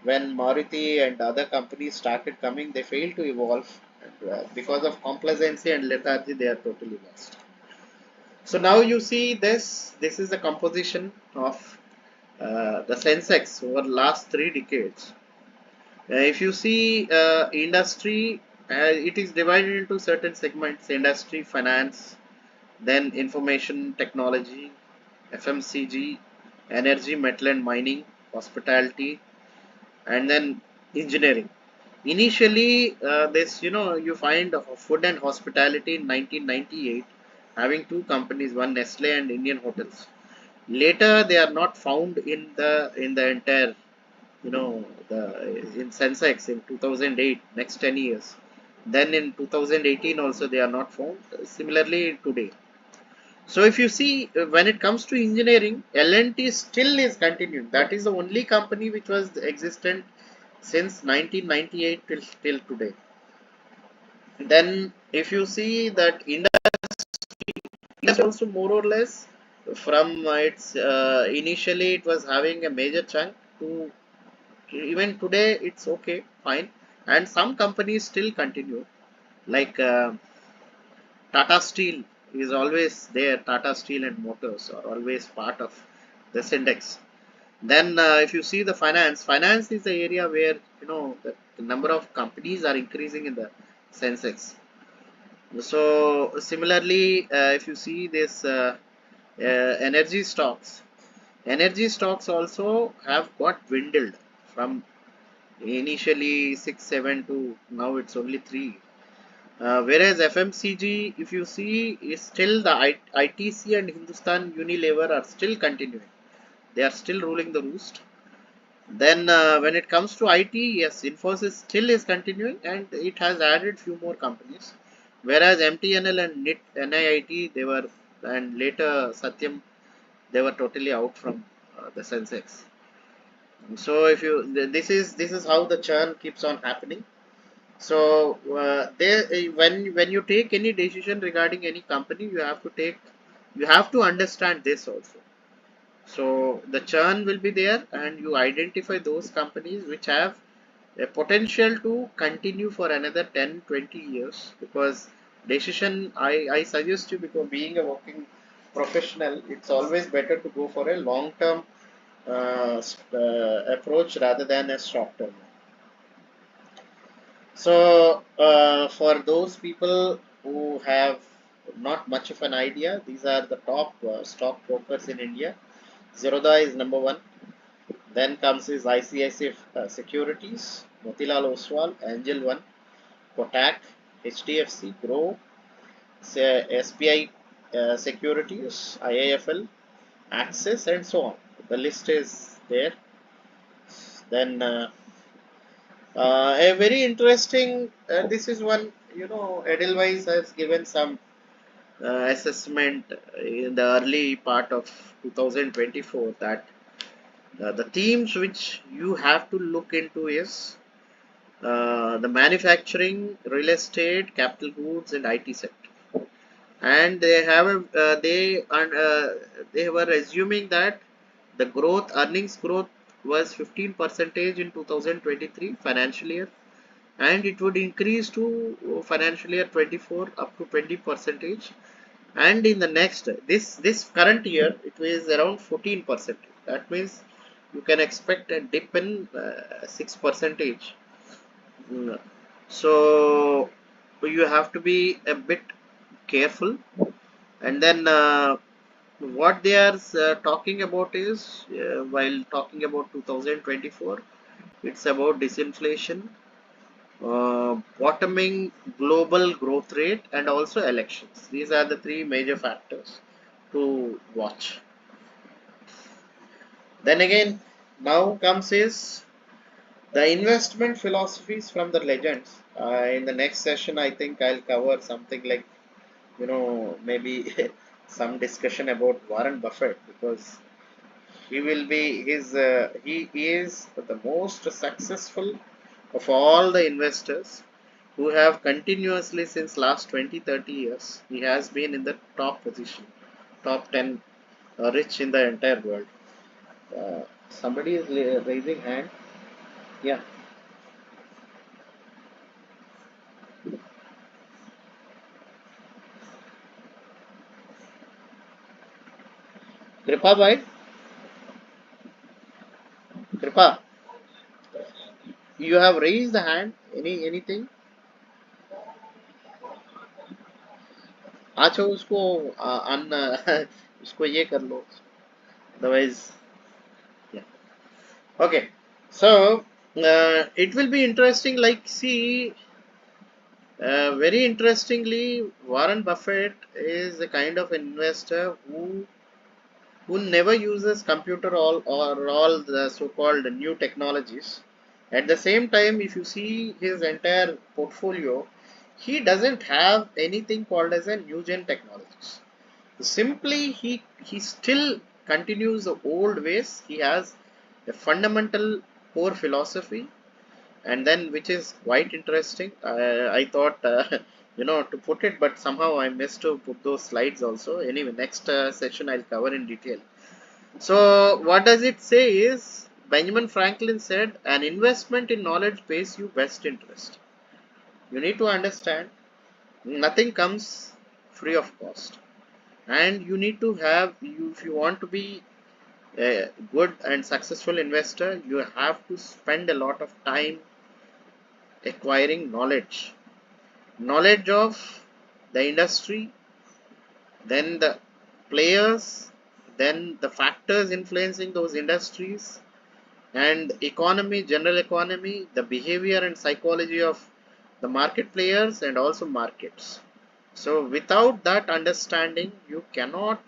When Maruti and other companies started coming, they failed to evolve. And, because of complacency and lethargy, they are totally lost. So now you see this. This is the composition of the Sensex over last 3 decades. If you see industry, it is divided into certain segments: industry, finance, then information technology, FMCG, energy, metal and mining, hospitality, and then engineering. Initially, this you find food and hospitality in 1998 having two companies, one Nestle and Indian Hotels. Later, they are not found in the entire the in Sensex in 2008. Next 10 years. Then in 2018 also they are not found. Similarly today. So if you see when it comes to engineering, L&T still is continuing. That is the only company which was existent since 1998 till today. Then if you see that industry also more or less from its initially it was having a major chunk to even today it's okay fine, and some companies still continue like Tata Steel is always there. Tata Steel and Motors are always part of this index. Then, if you see the finance is the area where the number of companies are increasing in the Sensex. So, similarly, if you see this energy stocks also have got dwindled from initially 6, 7 to now it's only 3. Whereas FMCG, if you see, is still the ITC and Hindustan Unilever are still continuing. They are still ruling the roost. Then when it comes to IT, yes, Infosys still is continuing and it has added few more companies. Whereas MTNL and NIIT, they were, and later Satyam, they were totally out from the Sensex. So if you, this is how the churn keeps on happening. So when you take any decision regarding any company, you have to understand this also. So the churn will be there, and you identify those companies which have a potential to continue for another 10, 20 years. Because decision, I suggest you, because being a working professional, it's always better to go for a long term approach rather than a short term. So, for those people who have not much of an idea, these are the top stock brokers in India. Zerodha is number one. Then comes is ICICI Securities, Motilal Oswal, Angel One, Kotak, HDFC, Grow, SBI Securities, IIFL, Axis, and so on. The list is there. Then a very interesting. This is one. Edelweiss has given some assessment in the early part of 2024 that the themes which you have to look into is the manufacturing, real estate, capital goods, and IT sector. And they were assuming that the earnings growth was 15 percentage in 2023 financial year, and it would increase to financial year 24 up to 20 percentage, and in the next this current year it was around 14 percentage. That means you can expect a dip in 6 percentage. So you have to be a bit careful. And then what they are talking about is while talking about 2024, it's about disinflation, bottoming global growth rate, and also elections. These are the three major factors to watch. Then again, now comes is the investment philosophies from the legends. In the next session, I think I'll cover something like maybe some discussion about Warren Buffett, because he is the most successful of all the investors who have continuously since last 20, 30 years. He has been in the top position, top 10 rich in the entire world. Somebody is raising hand. Yeah, Kripa bhai, Kripa, you have raised the hand. Anything? अच्छा उसको अन उसको ये कर लो. Otherwise, yeah. Okay. So it will be interesting. Like, see, very interestingly, Warren Buffett is the kind of investor who never uses computer all the so-called new technologies. At the same time, if you see his entire portfolio, he doesn't have anything called as a new gen technologies. Simply, he still continues the old ways. He has a fundamental core philosophy, and then which is quite interesting. I thought to put it, but somehow I missed to put those slides also. Anyway, next session I'll cover in detail. So what does it say is, Benjamin Franklin said, an investment in knowledge pays you best interest. You need to understand, nothing comes free of cost, and you need to have, if you want to be a good and successful investor, you have to spend a lot of time acquiring knowledge of the industry, then the players, then the factors influencing those industries, and economy, general economy, the behavior and psychology of the market players and also markets. So without that understanding, you cannot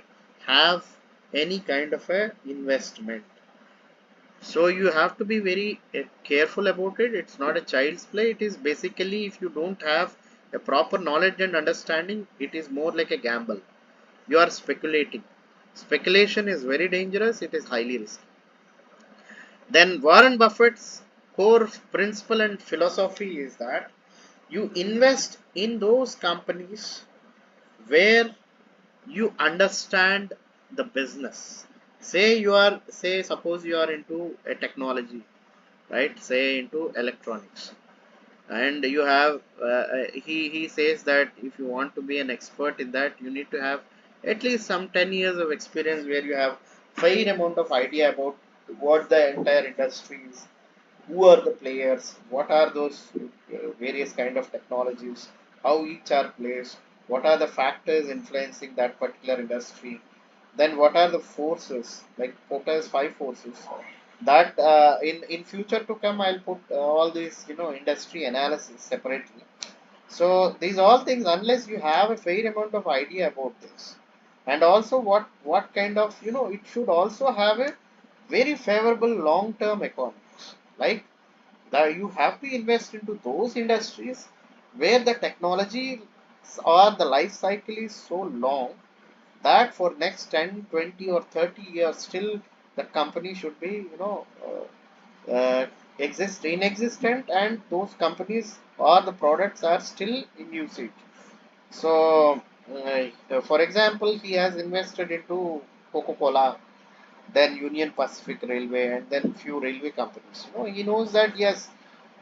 have any kind of a investment. So you have to be very careful about it. It's not a child's play. It is basically, if you don't have a proper knowledge and understanding, it is more like a gamble. You are speculating. Speculation is very dangerous. It is highly risky. Then Warren Buffett's core principle and philosophy is that you invest in those companies where you understand the business. Suppose you are into a technology, right? Say into electronics, and you have he says that if you want to be an expert in that, you need to have at least some 10 years of experience where you have fair amount of idea about what the entire industry is, who are the players, what are those various kind of technologies, how each are placed, what are the factors influencing that particular industry, then what are the forces, like Potter's five forces. That in future to come, I'll put all these industry analysis separately. So these all things, unless you have a fair amount of idea about this, and also what kind of it should also have a very favorable long term economics. Like that, you have to invest into those industries where the technology or the life cycle is so long that for next 10, 20, or 30 years still the company should be exist inexistent, and those companies or the products are still in usage. So for example, he has invested into Coca-Cola, then Union Pacific Railway, and then few railway companies. He knows that yes,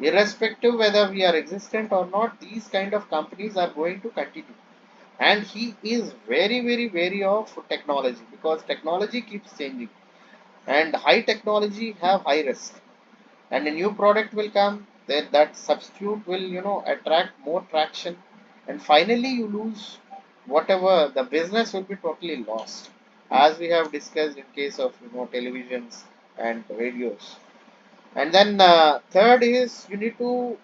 irrespective whether we are existent or not, these kind of companies are going to continue. And he is very, very wary of technology, because technology keeps changing, and high technology have high risk, and a new product will come, then that substitute will attract more traction, and finally you lose whatever, the business will be totally lost, as we have discussed in case of televisions and radios. And then third is, you need to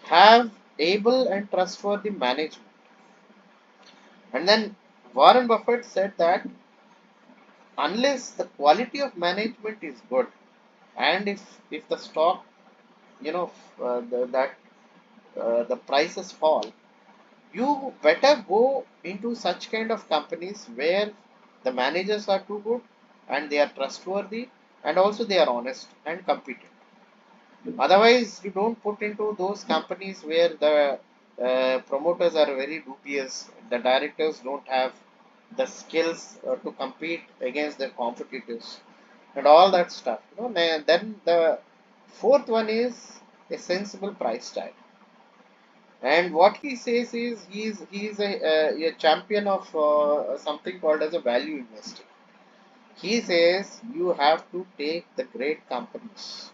have able and trustworthy management. And then Warren Buffett said that unless the quality of management is good, and if the stock that the prices fall, you better go into such kind of companies where the managers are too good, and they are trustworthy, and also they are honest and competent. Otherwise, you don't put into those companies where the promoters are very dubious, the directors don't have the skills to compete against their competitors, and all that stuff. Then the fourth one is a sensible price tag. And what he says is he's a champion of something called as a value investing. He says you have to take the great companies,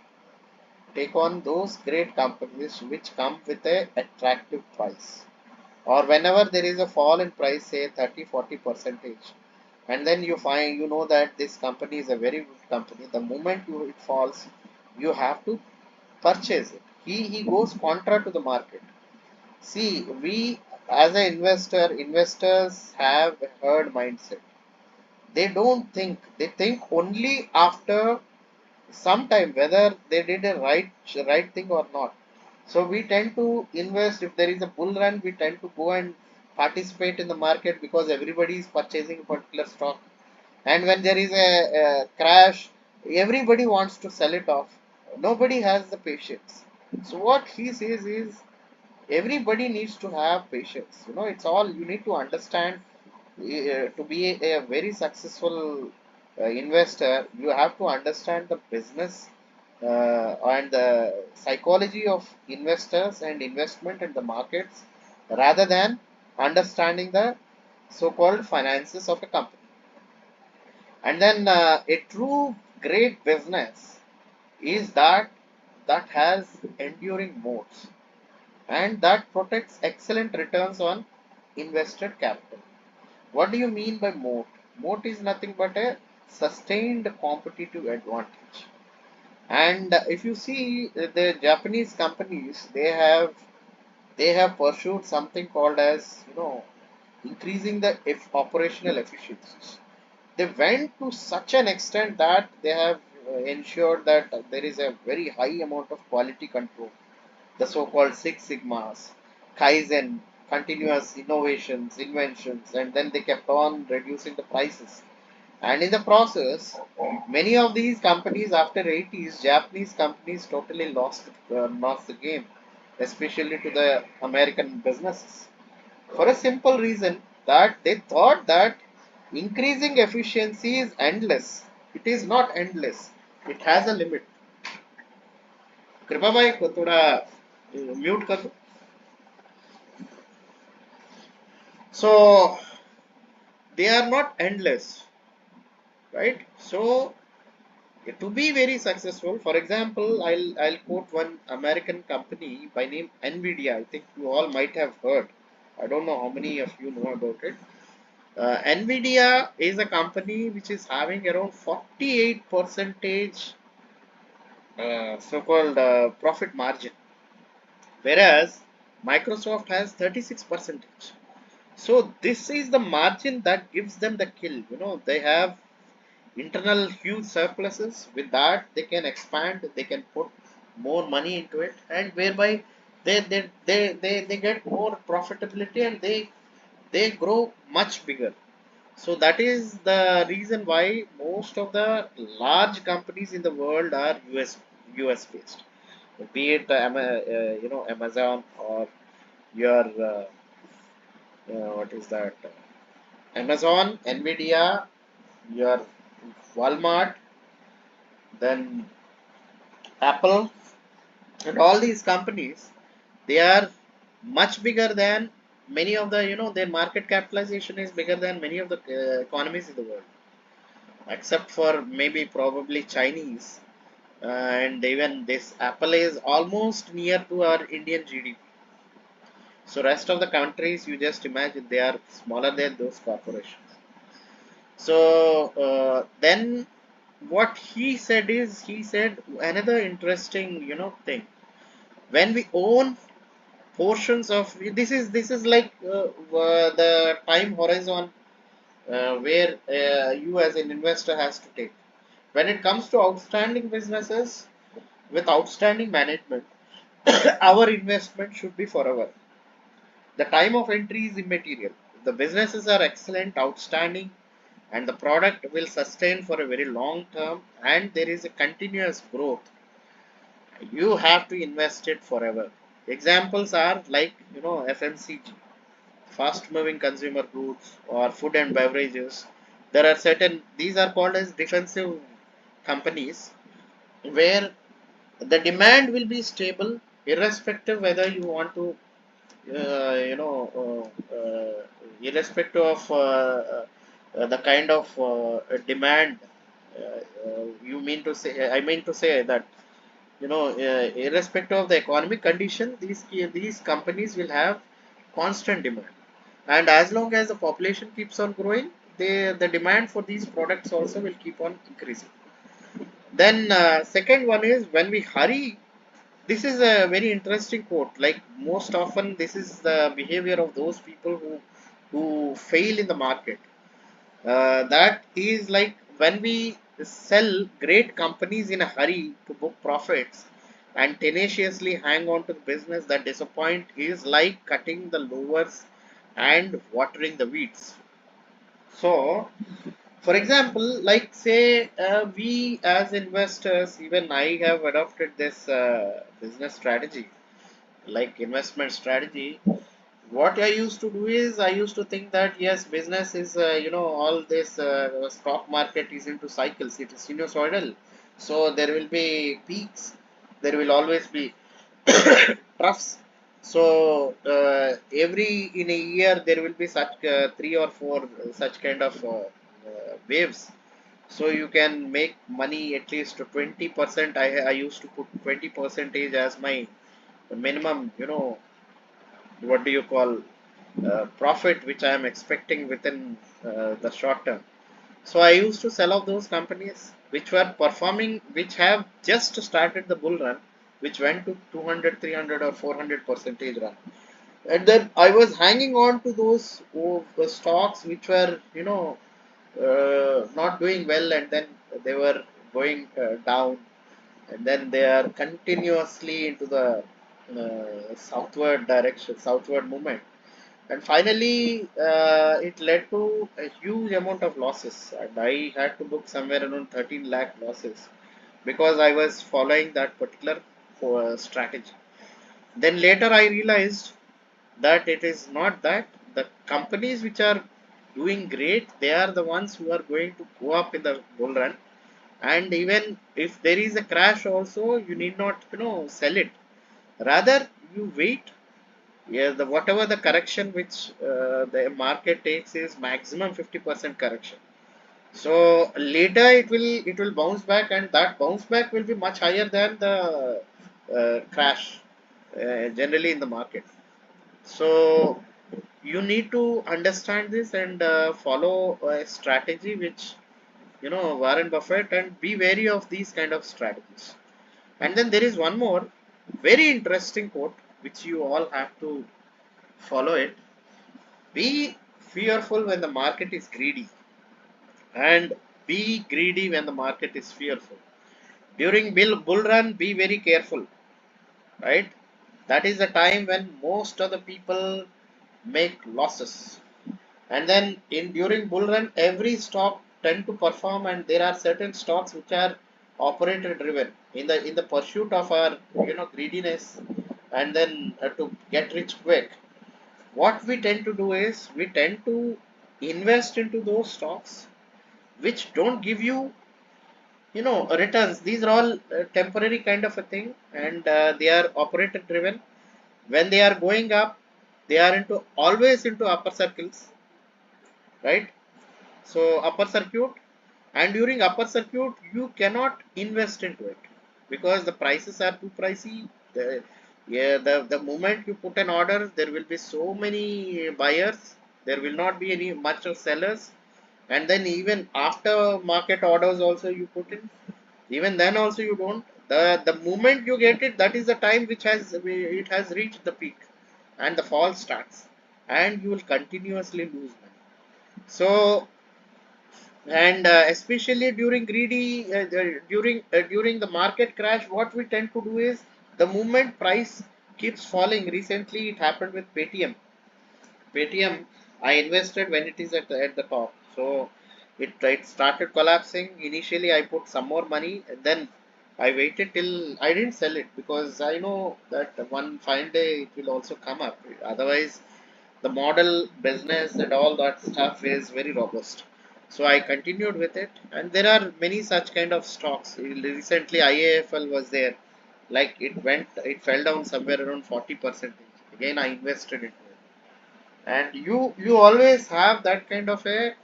take on those great companies which come with a attractive price. Or whenever there is a fall in price, say 30-40%, and then you know that this company is a very good company. The moment it falls, you have to purchase it. He goes contra to the market. See, we as an investor, investors have a herd mindset. They don't think. They think only after some time whether they did a right thing or not. So we tend to invest if there is a bull run. We tend to go and participate in the market because everybody is purchasing a particular stock. And when there is a crash, everybody wants to sell it off. Nobody has the patience. So what he says is everybody needs to have patience. It's all you need to understand. To be a very successful investor, you have to understand the business and the psychology of investors and investment in the markets rather than understanding the so-called finances of a company. And then a true great business is that has enduring moats and that protects excellent returns on invested capital. What do you mean by moat? Moat is nothing but a sustained competitive advantage. And if you see the Japanese companies, they have pursued something called as increasing the operational efficiencies. They went to such an extent that they have ensured that there is a very high amount of quality control, the so-called Six Sigmas, Kaizen, continuous innovations, inventions, and then they kept on reducing the prices. And in the process, many of these companies after 80s, Japanese companies totally lost the game, especially to the American businesses. For a simple reason that they thought that increasing efficiency is endless. It is not endless. It has a limit. कृपा भाई को थोड़ा mute कर दो. So they are not endless, right? So to be very successful, for example, I'll quote one American company by name Nvidia. I think you all might have heard. I don't know how many of you know about it. Nvidia is a company which is having around 48 percentage so-called profit margin, whereas Microsoft has 36 percentage. So this is the margin that gives them the kill. They have internal huge surpluses. With that, they can expand. They can put more money into it, and whereby they get more profitability and they grow much bigger. So that is the reason why most of the large companies in the world are US based, be it Amazon or your what is that Amazon, Nvidia, your Walmart, then Apple, and all these companies. They are much bigger than many of the their market capitalization is bigger than many of the economies in the world, except for maybe probably Chinese. And even this Apple is almost near to our Indian GDP. So rest of the countries, you just imagine they are smaller than those corporations. So then what he said is he said another interesting thing. When we own portions of this is like the time horizon where you as an investor has to take. When it comes to outstanding businesses with outstanding management, our investment should be forever. The time of entry is immaterial. The businesses are excellent, outstanding, and the product will sustain for a very long term, and there is a continuous growth. You have to invest it forever. Examples are like FMCG. fast moving consumer goods or food and beverages, there are certain, these are called as defensive companies, where the demand will be stable irrespective whether you want to uh, you know irrespective of the kind of demand, you mean to say, I mean to say that, irrespective of the economic condition, these companies will have constant demand, and as long as the population keeps on growing, the demand for these products also will keep on increasing. Then second one is, when we hurry, this is a very interesting quote. Like, most often, this is the behavior of those people who fail in the market. That is like, when we sell great companies in a hurry to book profits and tenaciously hang on to the business that disappoint, is like cutting the lowers and watering the weeds. So, for example, like say we as investors, even I have adopted this business strategy, like investment strategy. What I used to do is, I used to think that yes, business is all this stock market is into cycles. It is sinusoidal, so there will be peaks. There will always be troughs. So every in a year there will be such three or four such kind of waves. So you can make money at least to 20%. I used to put 20 percentage as my minimum. What do you call profit which I am expecting within the short term. So I used to sell off those companies which were performing, which have just started the bull run, which went to 200, 300, or 400 percentage run. And then I was hanging on to those stocks which were, not doing well, and then they were going down, and then they are continuously into the southward direction, southward movement. And finally, it led to a huge amount of losses, and I had to book somewhere around 13 lakh losses because I was following that particular strategy. Then later I realized that it is not that. The companies which are doing great, they are the ones who are going to go up in the bull run. And even if there is a crash also, you need not, sell it. Rather, you wait. Yeah, the whatever the correction which the market takes is maximum 50% correction. So later it will bounce back, and that bounce back will be much higher than the crash generally in the market. So you need to understand this and follow a strategy which, Warren Buffett, and be wary of these kind of strategies. And then there is one more very interesting quote which you all have to follow it. Be fearful when the market is greedy, and be greedy when the market is fearful. During bull run, be very careful, right? That is the time when most of the people make losses. And then in during bull run, every stock tend to perform, and there are certain stocks which are operator driven in the pursuit of our greediness, and then to get rich quick. What we tend to do is, we tend to invest into those stocks which don't give you returns. These are all temporary kind of a thing, and they are operator driven. When they are going up, they are into always into upper circles, right? So upper circuit, and during upper circuit you cannot invest into it because the prices are too pricey. The moment you put an order, there will be so many buyers, there will not be any much of sellers. And then even after market orders also you put in, even then also you don't. The moment you get it, that is the time which has reached the peak, and the fall starts, and you will continuously lose money. So, and especially during during the market crash, what we tend to do is, the moment price keeps falling. Recently it happened with Paytm. I invested when it is at the top. So it started collapsing. Initially, I put some more money, and then I waited till I didn't sell it because I know that one fine day it will also come up. Otherwise, the model business and all that stuff is very robust. So I continued with it, and there are many such kind of stocks. Recently, IAFL was there, like it fell down somewhere around 40%. Again, I invested into it, and you always have that kind of a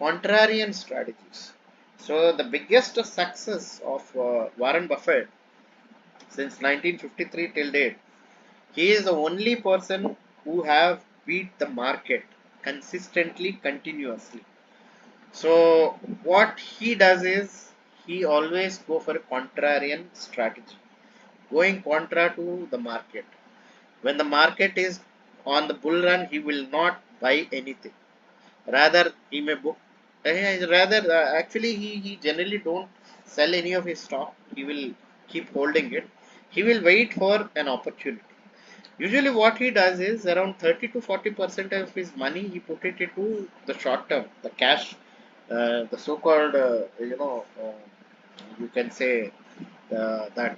contrarian strategies. So the biggest success of Warren Buffett since 1953 till date, he is the only person who have beat the market consistently, continuously. So what he does is he always go for a contrarian strategy, going contra to the market. When the market is on the bull run, he will not buy anything. Rather, he may book. Rather, actually, he generally don't sell any of his stock. He will keep holding it. He will wait for an opportunity. Usually, what he does is around 30 to 40% of his money he put it into the short term, the cash, the so-called, you can say that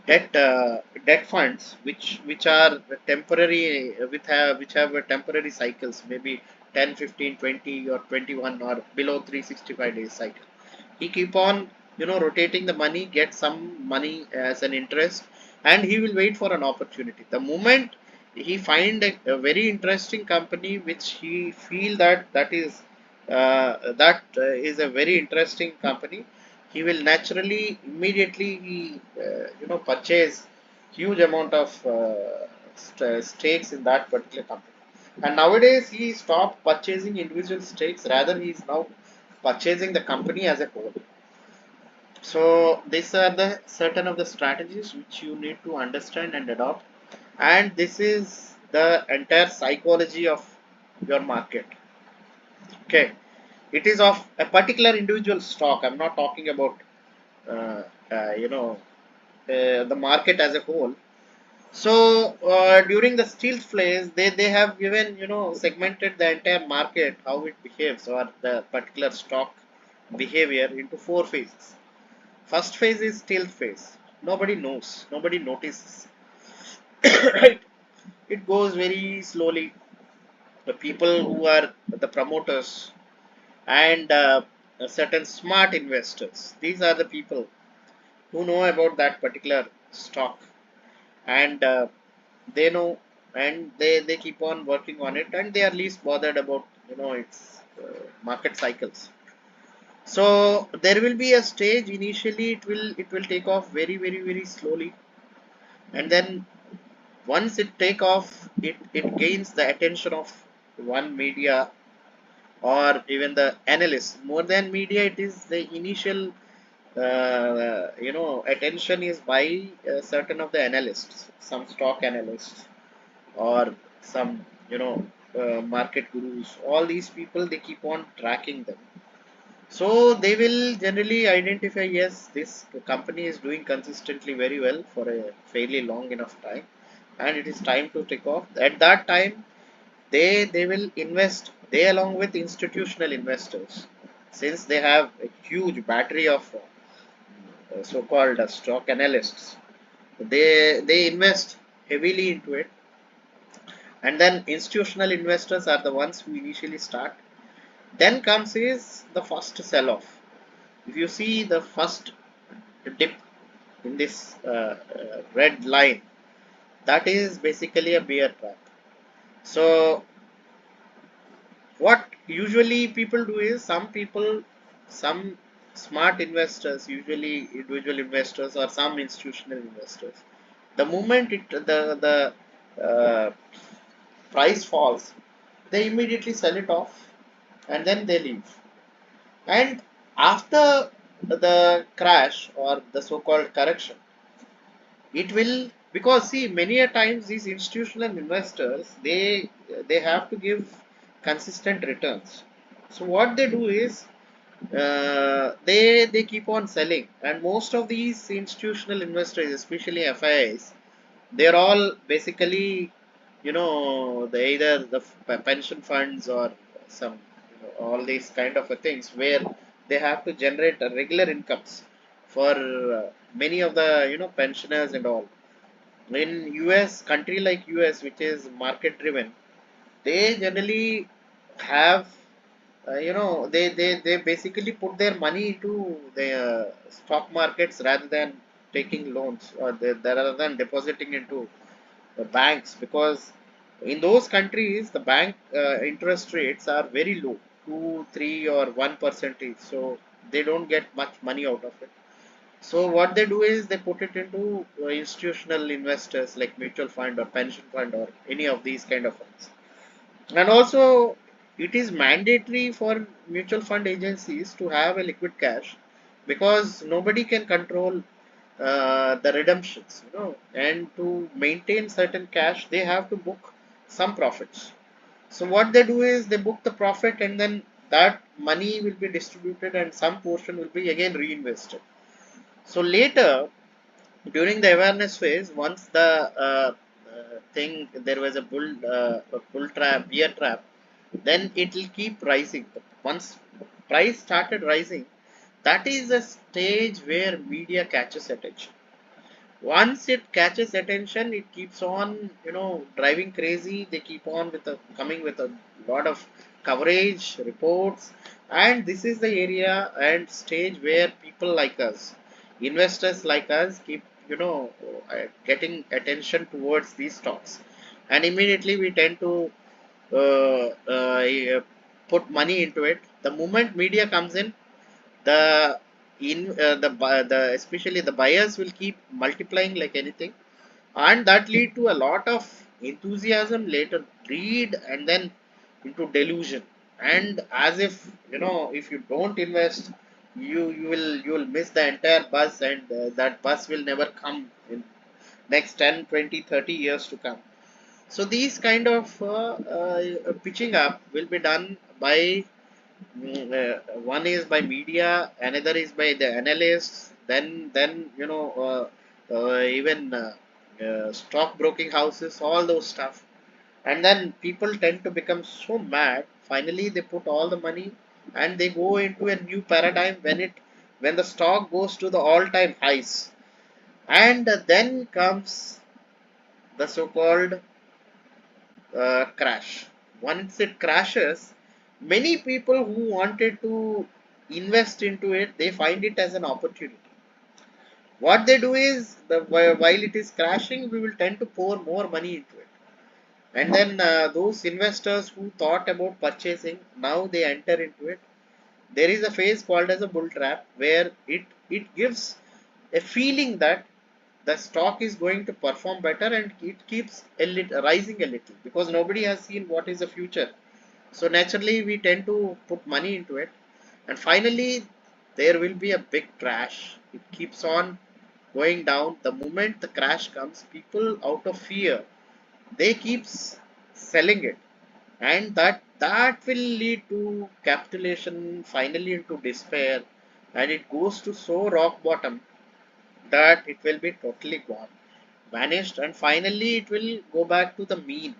debt funds which are temporary which have a temporary cycles, maybe 10, 15, 20, or 21, or below 365 days cycle. He keep on rotating the money, get some money as an interest, and he will wait for an opportunity. The moment he find a very interesting company which he feel that is a very interesting company, he will naturally immediately he purchase huge amount of stakes in that particular company. And nowadays he stopped purchasing individual stakes, rather he is now purchasing the company as a whole. So these are the certain of the strategies which you need to understand and adopt, and this is the entire psychology of your market. Okay, it is of a particular individual stock. I'm not talking about uh, uh, you know the market as a whole. So during the stealth phase, they have given segmented the entire market, how it behaves, or the particular stock behavior into four phases. First phase is stealth phase. Nobody knows, nobody notices. Right? It goes very slowly. The people who are the promoters and certain smart investors, these are the people who know about that particular stock, and they know, and they keep on working on it, and they are least bothered about its market cycles. So there will be a stage initially, it will take off very very very slowly, and then once it take off, it gains the attention of one media or even the analyst. More than media, it is the initial attention is by certain of the analysts, some stock analysts, or some market gurus. All these people, they keep on tracking them. So they will generally identify, yes, this company is doing consistently very well for a fairly long enough time, and it is time to take off. At that time, they will invest. They, along with institutional investors, since they have a huge battery of so-called stock analysts, they invest heavily into it, and then institutional investors are the ones who initially start. Then comes is the first sell-off. If you see the first dip in this red line, that is basically a bear trap. So what usually people do is, some smart investors, usually individual investors or some institutional investors, the moment the uh, price falls, they immediately sell it off, and then they leave. And after the crash or the so-called correction, it will, because see, many a times these institutional investors, they have to give consistent returns. So what they do is, they keep on selling, and most of these institutional investors, especially FIIs, they're all basically they either the pension funds or some all these kind of a things, where they have to generate regular incomes for many of the pensioners and all. In US, country like US, which is market driven, they generally have they basically put their money into the stock markets rather than taking loans, or rather than depositing into the banks, because in those countries the bank interest rates are very low, 2 3 or 1 percentage, so they don't get much money out of it. So what they do is they put it into institutional investors like mutual fund or pension fund or any of these kind of funds. And also, it is mandatory for mutual fund agencies to have a liquid cash, because nobody can control the redemptions, and to maintain certain cash, they have to book some profits. So what they do is they book the profit, and then that money will be distributed and some portion will be again reinvested. So later, during the awareness phase, once the thing, there was a bull trap, bear trap, then it will keep rising. Once price started rising, that is the stage where media catches attention. Once it catches attention, it keeps on, driving crazy. They keep on with coming with a lot of coverage, reports, and this is the area and stage where people like us, investors like us, keep, getting attention towards these stocks, and immediately we tend to put money into it. The moment media comes in, the the especially the buyers will keep multiplying like anything, and that lead to a lot of enthusiasm, later greed, and then into delusion. And as if, if you don't invest, you will miss the entire buzz, and that buzz will never come in next 10, 20, 30 years to come. So these kind of pitching up will be done by, one is by media, another is by the analysts, then even stock broking houses, all those stuff, and then people tend to become so mad. Finally, they put all the money and they go into a new paradigm when the stock goes to the all-time highs, and then comes the so-called crash. Once it crashes, many people who wanted to invest into it, they find it as an opportunity. What they do is, while it is crashing, we will tend to pour more money into it. And then those investors who thought about purchasing, now they enter into it. There is a phase called as a bull trap, where it gives a feeling that the stock is going to perform better, and it keeps rising a little, because nobody has seen what is the future. So naturally, we tend to put money into it, and finally, there will be a big crash. It keeps on going down. The moment the crash comes, people out of fear, they keeps selling it, and that will lead to capitulation, finally into despair, and it goes to so rock bottom that it will be totally gone, vanished, and finally it will go back to the mean,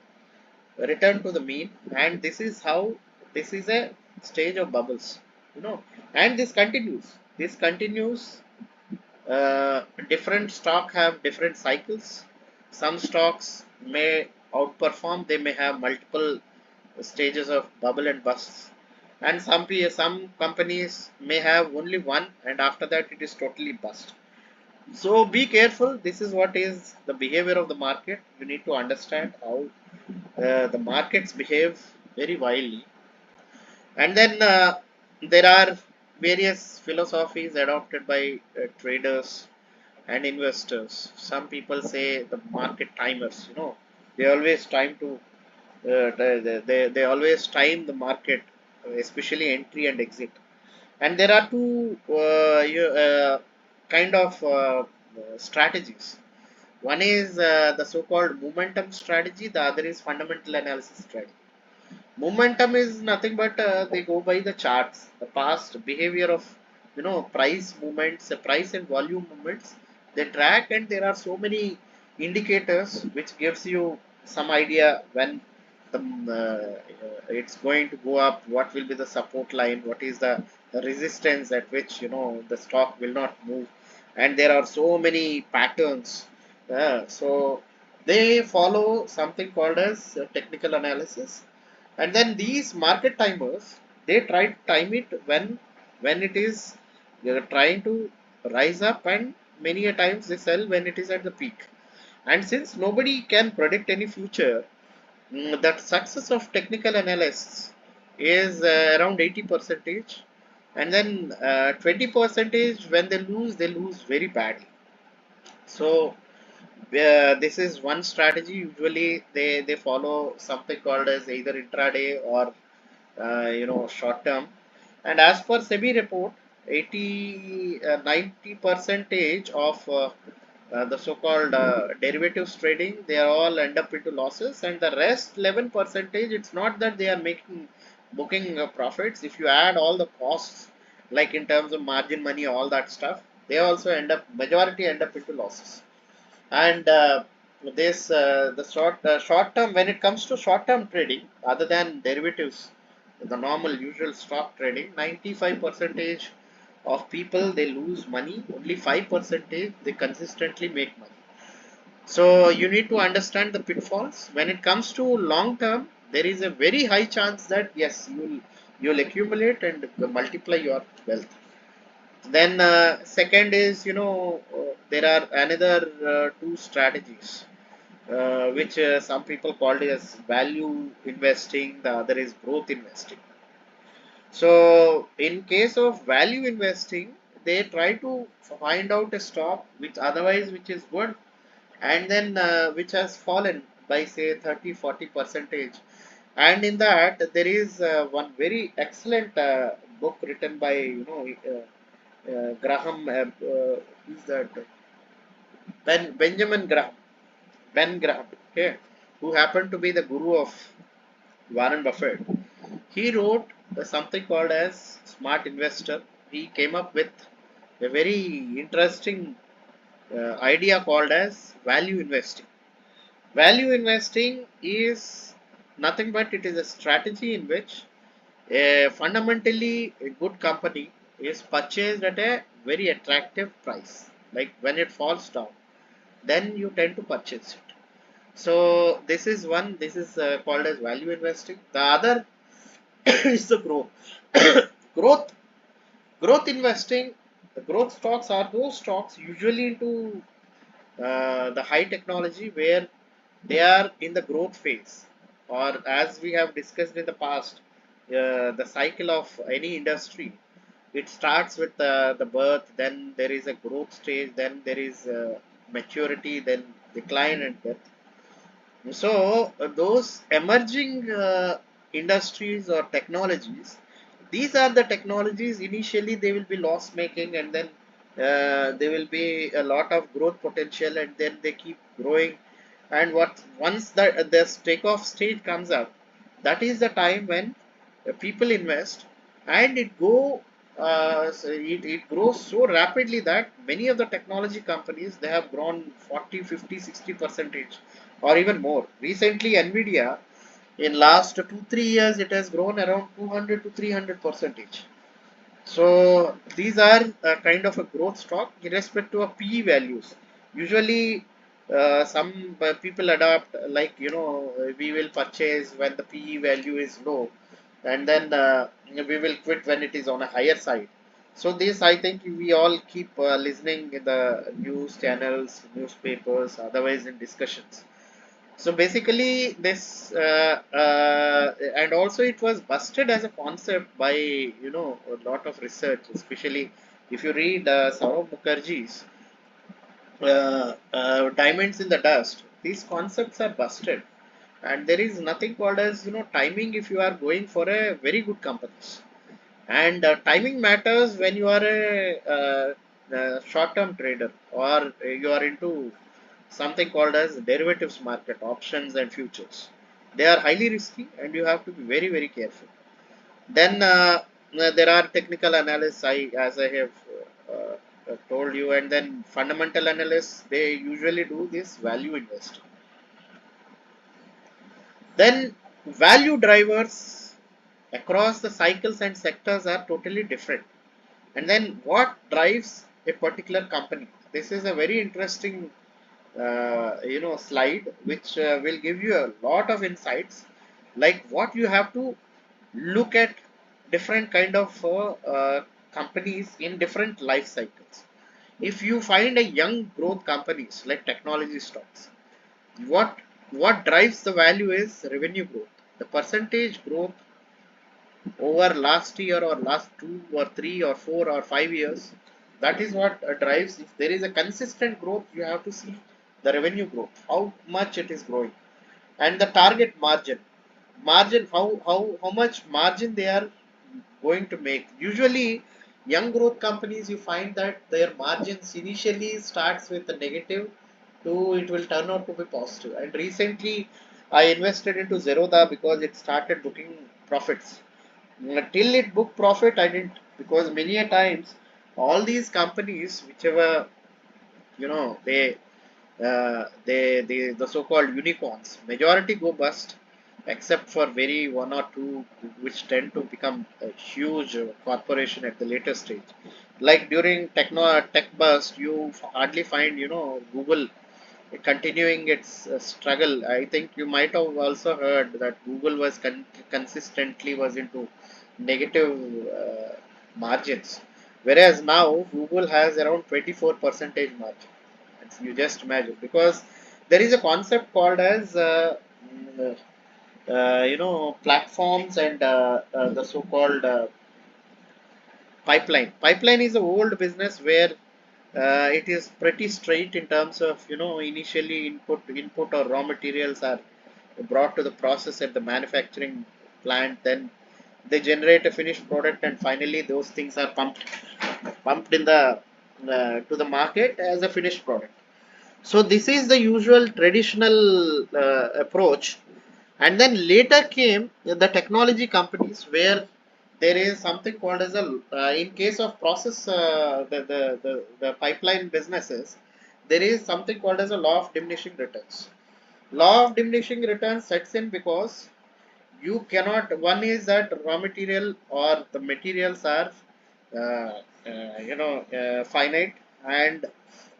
return to the mean. And this is how, this is a stage of bubbles, you know and this continues. Different stock have different cycles. Some stocks may outperform, they may have multiple stages of bubble and busts, and some companies may have only one, and after that it is totally bust. So be careful. This is what is the behavior of the market. You need to understand how the markets behave very wildly. And then there are various philosophies adopted by traders and investors. Some people say the market timers, they always time to they always time the market, especially entry and exit. And there are two kind of strategies. One is the so-called momentum strategy. The other is fundamental analysis strategy. Momentum is nothing but they go by the charts, the past behavior of, price movements, price and volume movements. They track, and there are so many indicators which gives you some idea when it's going to go up, what will be the support line, what is the resistance at which, the stock will not move. And there are so many patterns So they follow something called as technical analysis, and then these market timers, they try to time it when it is trying to rise up, and many a times they sell when it is at the peak. And since nobody can predict any future, that success of technical analysts is around 80 percentage, and then 20 percentage, when they lose very badly. So this is one strategy. Usually they follow something called as either intraday or short term. And as per SEBI report, 90 percentage of the so-called derivatives trading, they are all end up into losses, and the rest 11 percentage, it's not that they are making booking profits. If you add all the costs, like in terms of margin money, all that stuff, they also end up, majority end up into losses. And this the short term, when it comes to short term trading, other than derivatives, the normal usual stock trading, 95 percentage of people, they lose money. Only 5 percentage they consistently make money. So you need to understand the pitfalls. When it comes to long term, there is a very high chance that yes, you'll accumulate and multiply your wealth. Then second is, there are another two strategies, which some people called it as value investing. The other is growth investing. So in case of value investing, they try to find out a stock which is good, and then which has fallen by say 30 40 percentage. And in that there is one very excellent book written by Graham, who's that? Benjamin Graham, Ben Graham, okay, who happened to be the guru of Warren Buffett. He wrote something called as Smart Investor. He came up with a very interesting idea called as value investing. Value investing is nothing but it is a strategy in which fundamentally a good company is purchased at a very attractive price. Like when it falls down, then you tend to purchase it. So this is one. This is called as value investing. The other is the growth. growth growth investing. The growth stocks are those stocks usually into the high technology, where they are in the growth phase, or as we have discussed in the past, the cycle of any industry, it starts with the birth, then there is a growth stage, then there is maturity, then decline and death. So those emerging industries or technologies, these are the technologies. Initially, they will be loss making, and then there will be a lot of growth potential, and then they keep growing. And what once the takeoff stage comes up, that is the time when people invest, and it grows so rapidly that many of the technology companies, they have grown 40, 50, 60 percentage or even more. Recently, Nvidia, in last 2 3 years, it has grown around 200 to 300 percentage. So these are kind of a growth stock irrespective of PE values. Usually, some people adopt, like, we will purchase when the PE value is low, and then we will quit when it is on a higher side. So this, I think, we all keep listening in the news channels, newspapers, otherwise in discussions. So basically, this and also it was busted as a concept by a lot of research, especially if you read Saurav Mukherjee's Diamonds in the Dust. These concepts are busted, and there is nothing called as timing if you are going for a very good companies. And timing matters when you are a short-term trader, or you are into something called as derivatives market, options and futures. They are highly risky, and you have to be very very careful. Then there are technical analysts, as I have told you, and then fundamental analysts, they usually do this value investing. Then value drivers across the cycles and sectors are totally different. And then what drives a particular company? This is a very interesting slide which will give you a lot of insights, like what you have to look at different kind of companies in different life cycles. If you find a young growth companies like technology stocks, what what drives the value is revenue growth. The percentage growth over last year or last 2 or 3 or 4 or 5 years, that is what drives. If there is a consistent growth, you have to see the revenue growth, how much it is growing, and the target margin, how much margin they are going to make. Usually young growth companies, you find that their margins initially starts with a negative to it will turn out to be positive. And recently I invested into Zerodha because it started booking profits. Till it booked profit, I didn't, because many a times all these companies, whichever they the so-called unicorns, majority go bust, except for very one or two which tend to become a huge corporation at the later stage. Like during tech bust, you hardly find Google continuing its struggle. I think you might have also heard that Google was consistently was into negative margins, whereas now Google has around 24 percentage margin. You just imagine, because there is a concept called as mm, platforms and the so-called pipeline. Pipeline is an old business where it is pretty straight in terms of initially input or raw materials are brought to the process at the manufacturing plant, then they generate a finished product, and finally those things are pumped in the to the market as a finished product. So this is the usual traditional approach. And then later came the technology companies, where there is something called as a in case of process the pipeline businesses, there is something called as a law of diminishing returns. Law of diminishing returns sets in because you cannot, one is that raw material or the materials are finite, and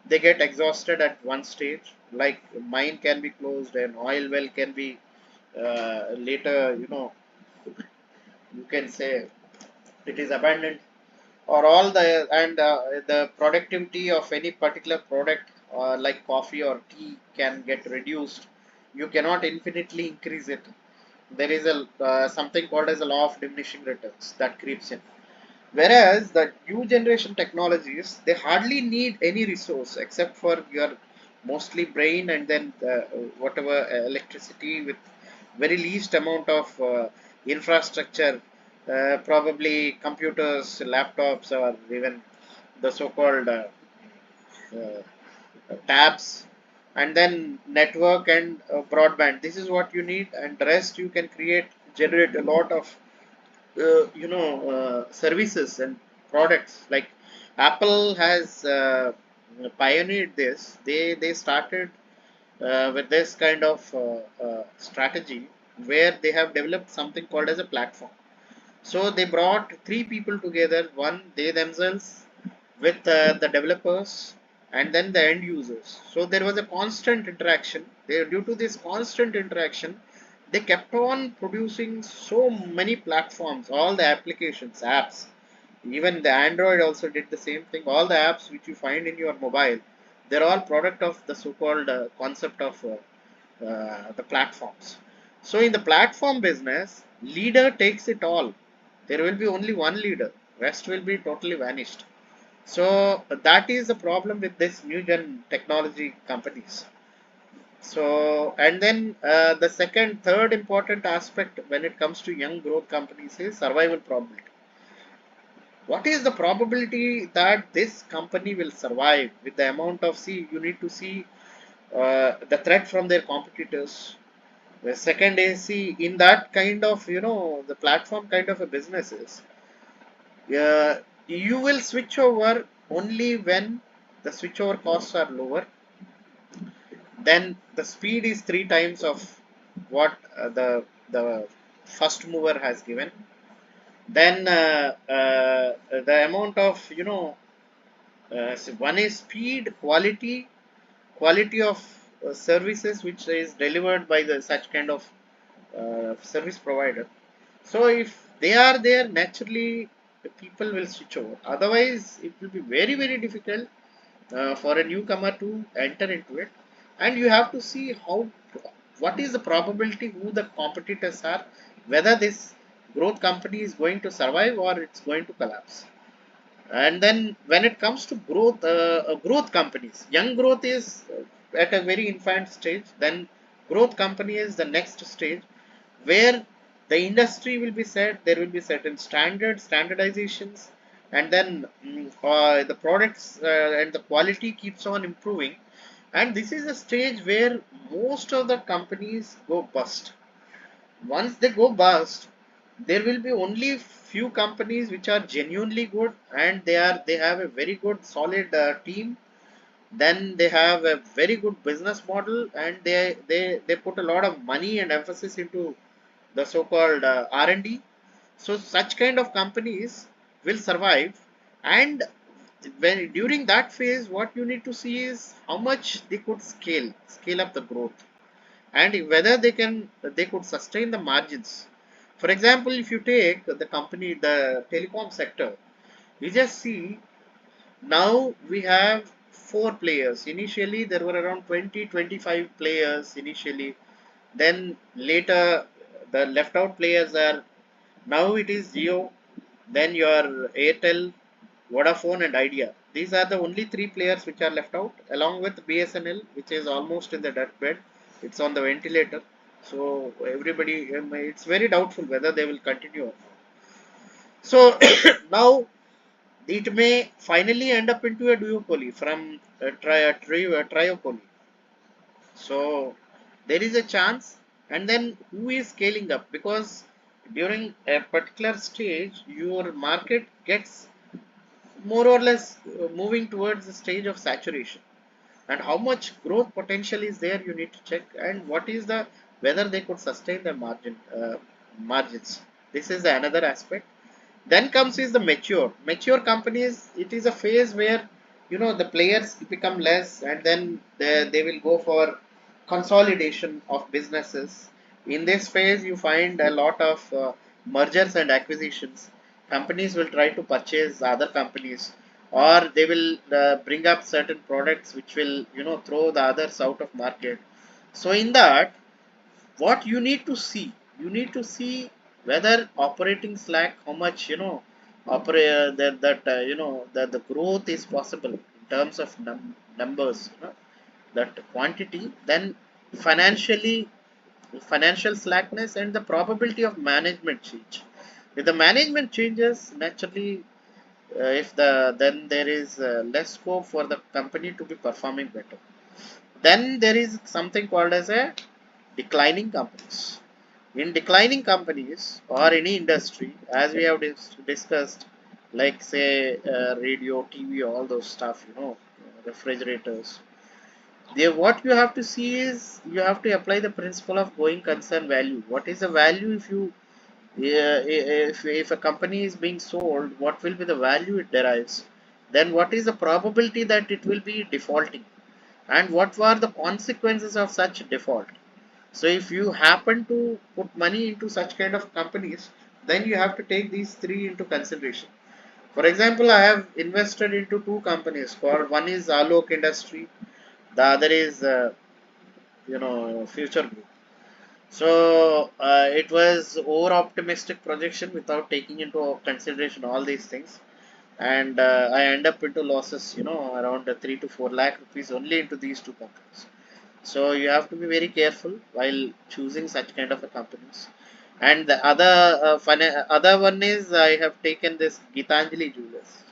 they get exhausted at one stage. Like mine can be closed, and oil well can be later, you can say it is abandoned, or all the productivity of any particular product like coffee or tea can get reduced. You cannot infinitely increase it. There is a something called as a law of diminishing returns that creeps in. Whereas the new generation technologies, they hardly need any resource except for your mostly brain, and then whatever electricity, with very least amount of infrastructure, probably computers, laptops, or even the so-called uh, tabs, and then network and broadband. This is what you need, and the rest you can generate a lot of services and products. Like Apple has pioneered this. They started with this kind of strategy, where they have developed something called as a platform. So they brought three people together: one, they themselves, with the developers, and then the end users. So there was a constant interaction. Due to this constant interaction, they kept on producing so many platforms, all the applications, apps. Even the Android also did the same thing. All the apps which you find in your mobile, they're all product of the so-called concept of the platforms. So in the platform business, leader takes it all. There will be only one leader. Rest will be totally vanished. So that is the problem with this new gen technology companies. So, and then third important aspect when it comes to young growth companies is survival probability. What is the probability that this company will survive with the amount of, see, you need to see the threat from their competitors. The second is, see, in that kind of, the platform kind of a businesses, you will switch over only when the switchover costs are lower. Then the speed is three times of what the first mover has given. Then the amount of so one is speed, quality, quality of services which is delivered by the such kind of service provider. So if they are there, naturally the people will switch over. Otherwise, it will be very very difficult for a newcomer to enter into it. And you have to see how, what is the probability, who the competitors are, whether this growth company is going to survive or it's going to collapse. And then when it comes to growth companies, young growth is at a very infant stage. Then growth company is the next stage, where the industry will be set. There will be certain standardizations, and then the products and the quality keeps on improving. And this is a stage where most of the companies go bust. Once they go bust, there will be only few companies which are genuinely good, and they have a very good solid team. Then they have a very good business model, and they put a lot of money and emphasis into the so called R&D. So such kind of companies will survive. And when during that phase, what you need to see is how much they could scale up the growth, and whether they could sustain the margins. For example, if you take the telecom sector, you just see, now we have four players. Initially there were around 20-25 players initially. Then later the left out players are, now it is Jio, then your Airtel, Vodafone and Idea. These are the only three players which are left out, along with BSNL, which is almost in the deathbed. It's on the ventilator. So everybody, it's very doubtful whether they will continue or not. So now it may finally end up into a duopoly from a triopoly. So there is a chance. And then who is scaling up? Because during a particular stage, your market gets more or less moving towards the stage of saturation. And how much growth potential is there, you need to check. And what is the, whether they could sustain the margins. This is the another aspect. Then comes is the mature companies. It is a phase where, the players become less, and then they will go for consolidation of businesses. In this phase you find a lot of mergers and acquisitions. Companies will try to purchase other companies, or they will bring up certain products which will, throw the others out of market. So in that, what you need to see whether operating slack, how much, operate that that the growth is possible in terms of numbers, that quantity. Then financially, financial slackness, and the probability of management change. If the management changes, naturally, if the then there is less scope for the company to be performing better. Then there is something called as a declining companies. In declining companies or any industry, as we have discussed, like say radio, TV, all those stuff, refrigerators. There, what you have to see is you have to apply the principle of going concern value. What is the value if you, if a company is being sold, what will be the value it derives? Then what is the probability that it will be defaulting? And what were the consequences of such default? So if you happen to put money into such kind of companies, then you have to take these three into consideration. For example, I have invested into two companies called, one is Alok Industry, the other is Future Group. So it was over optimistic projection without taking into consideration all these things, and I end up into losses, around 3 to 4 lakh rupees only into these two companies. So you have to be very careful while choosing such kind of a companies. And the other one is, I have taken this Gitanjali Jewelers.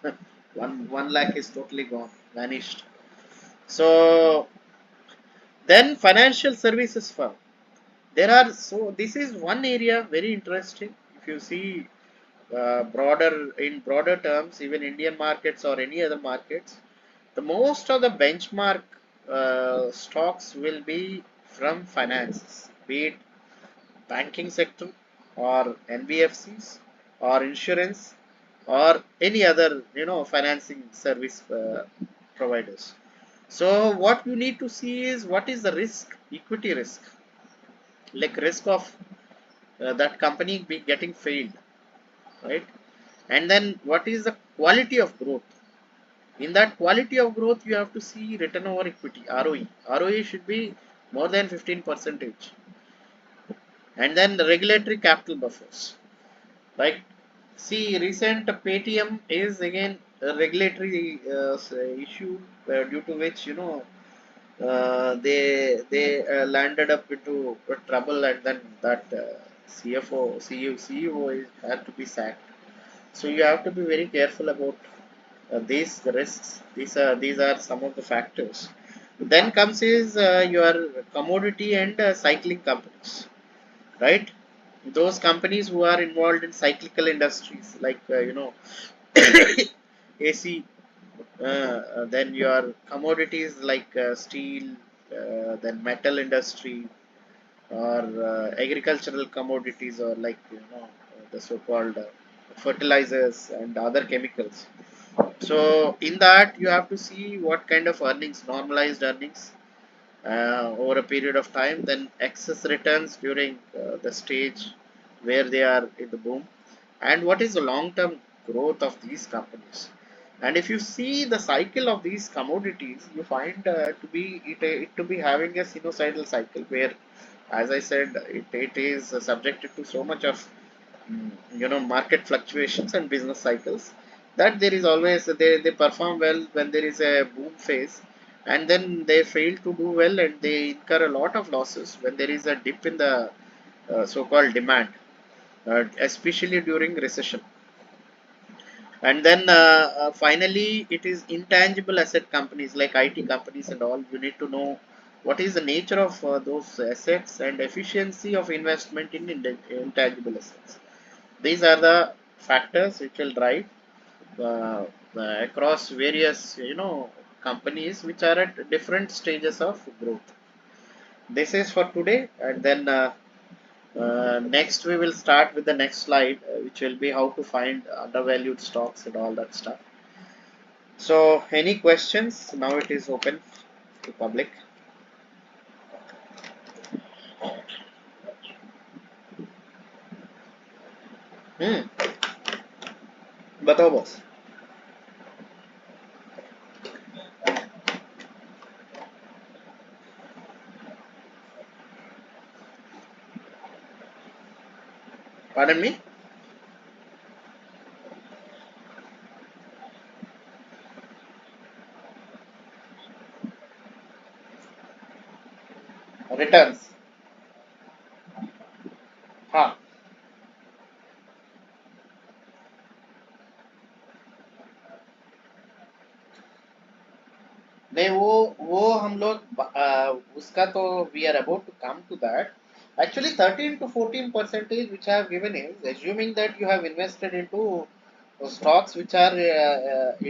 one lakh is totally gone, vanished. So then financial services firm. There are, so this is one area very interesting. If you see broader terms, even Indian markets or any other markets, the most of the benchmark stocks will be from finances, be it banking sector or NBFCs or insurance or any other, financing service providers. So what you need to see is what is the risk, equity risk, like risk of that company be getting failed, right? And then what is the quality of growth? In that quality of growth, you have to see return over equity, ROE. ROE should be more than 15 percentage. And then the regulatory capital buffers. Like, see, recent Paytm is again a regulatory issue due to which, they landed up into trouble, and then that CFO, CEO had to be sacked. So you have to be very careful about these risks. These are some of the factors. Then comes is your commodity and cycling companies, right? Those companies who are involved in cyclical industries like AC, then your commodities like steel, then metal industry, or agricultural commodities, or like the so-called fertilizers and other chemicals. So in that you have to see what kind of earnings, normalized earnings over a period of time, then excess returns during the stage where they are in the boom, and what is the long-term growth of these companies. And if you see the cycle of these commodities, you find it to be having a sinusoidal cycle where, as I said, it is subjected to so much of market fluctuations and business cycles, that there is always they perform well when there is a boom phase, and then they fail to do well and they incur a lot of losses when there is a dip in the so-called demand, especially during recession. And then finally, it is intangible asset companies like IT companies and all. You need to know what is the nature of those assets and efficiency of investment in intangible assets. These are the factors which will drive uh, across various companies which are at different stages of growth. This is for today, and then next we will start with the next slide, which will be how to find undervalued stocks and all that stuff. So, any questions? Now it is open to public. Hmm. बताओ boss. Pardon me. Returns. हाँ. नहीं, वो हम लोग उसका तो we are about to come to that. Actually, 13 to 14 percentage which I have given is assuming that you have invested into stocks which are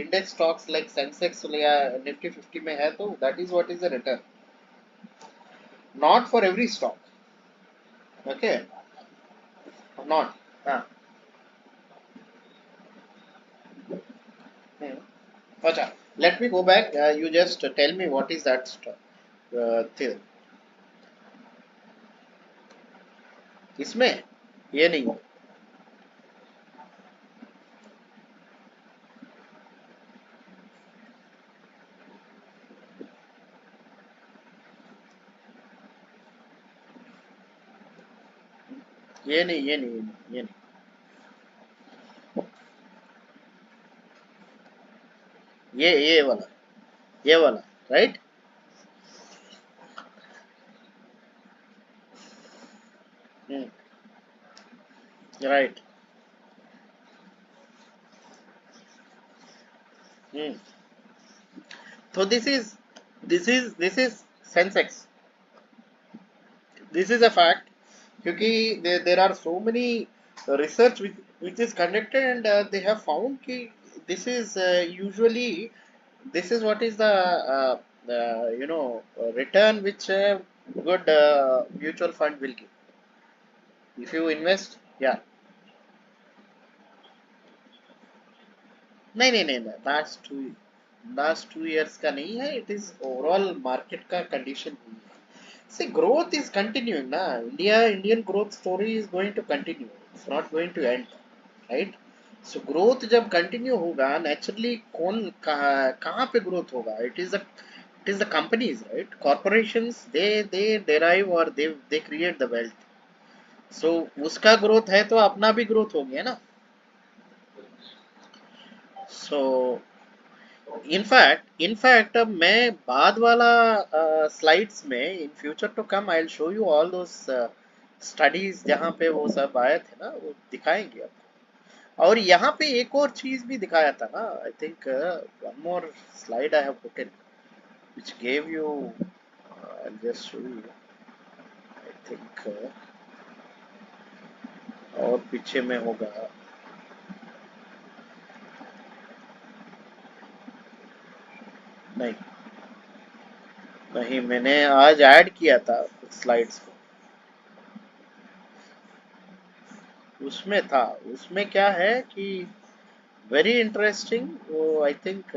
index stocks like Sensex या Nifty 50 में है, तो that is what is the return. Not for every stock. Okay, not. हाँ. Hmm. अच्छा, let me go back. You just tell me what is that stock. Thing. इसमें ये नहीं. ये नहीं. ये वाला, ये वाला, right? Hmm. Right. Hmm. So this is Sensex. This is a fact. क्योंकि there are so many research which is conducted, and they have found कि this is usually this is what is the return which a good mutual fund will give if you invest. Yeah. नहीं नहीं नहीं नहीं, that's too last 2 years का नहीं है, it is overall market का condition हुई है. See, growth is continuing ना. Indian growth story is going to continue. It's not going to end, right? So growth जब continue होगा, naturally कौन कहाँ पे growth होगा? It is the companies, right? Corporations they derive or they create the wealth. So उसका growth है तो अपना भी growth हो गया ना. So in fact अब मैं बाद वाला स्लाइड्स में in future to come I will show you all those studies जहाँ पे वो सब आए थे ना, वो दिखाएंगे आपको. और यहाँ पे एक और चीज भी दिखाया था ना, I think one more slide I have put in which gave you, I will just show you, I think और पीछे में होगा. नहीं नहीं, मैंने आज ऐड किया था कुछ स्लाइड्स को, उसमें था. उसमें क्या है कि वेरी इंटरेस्टिंग, वो आई थिंक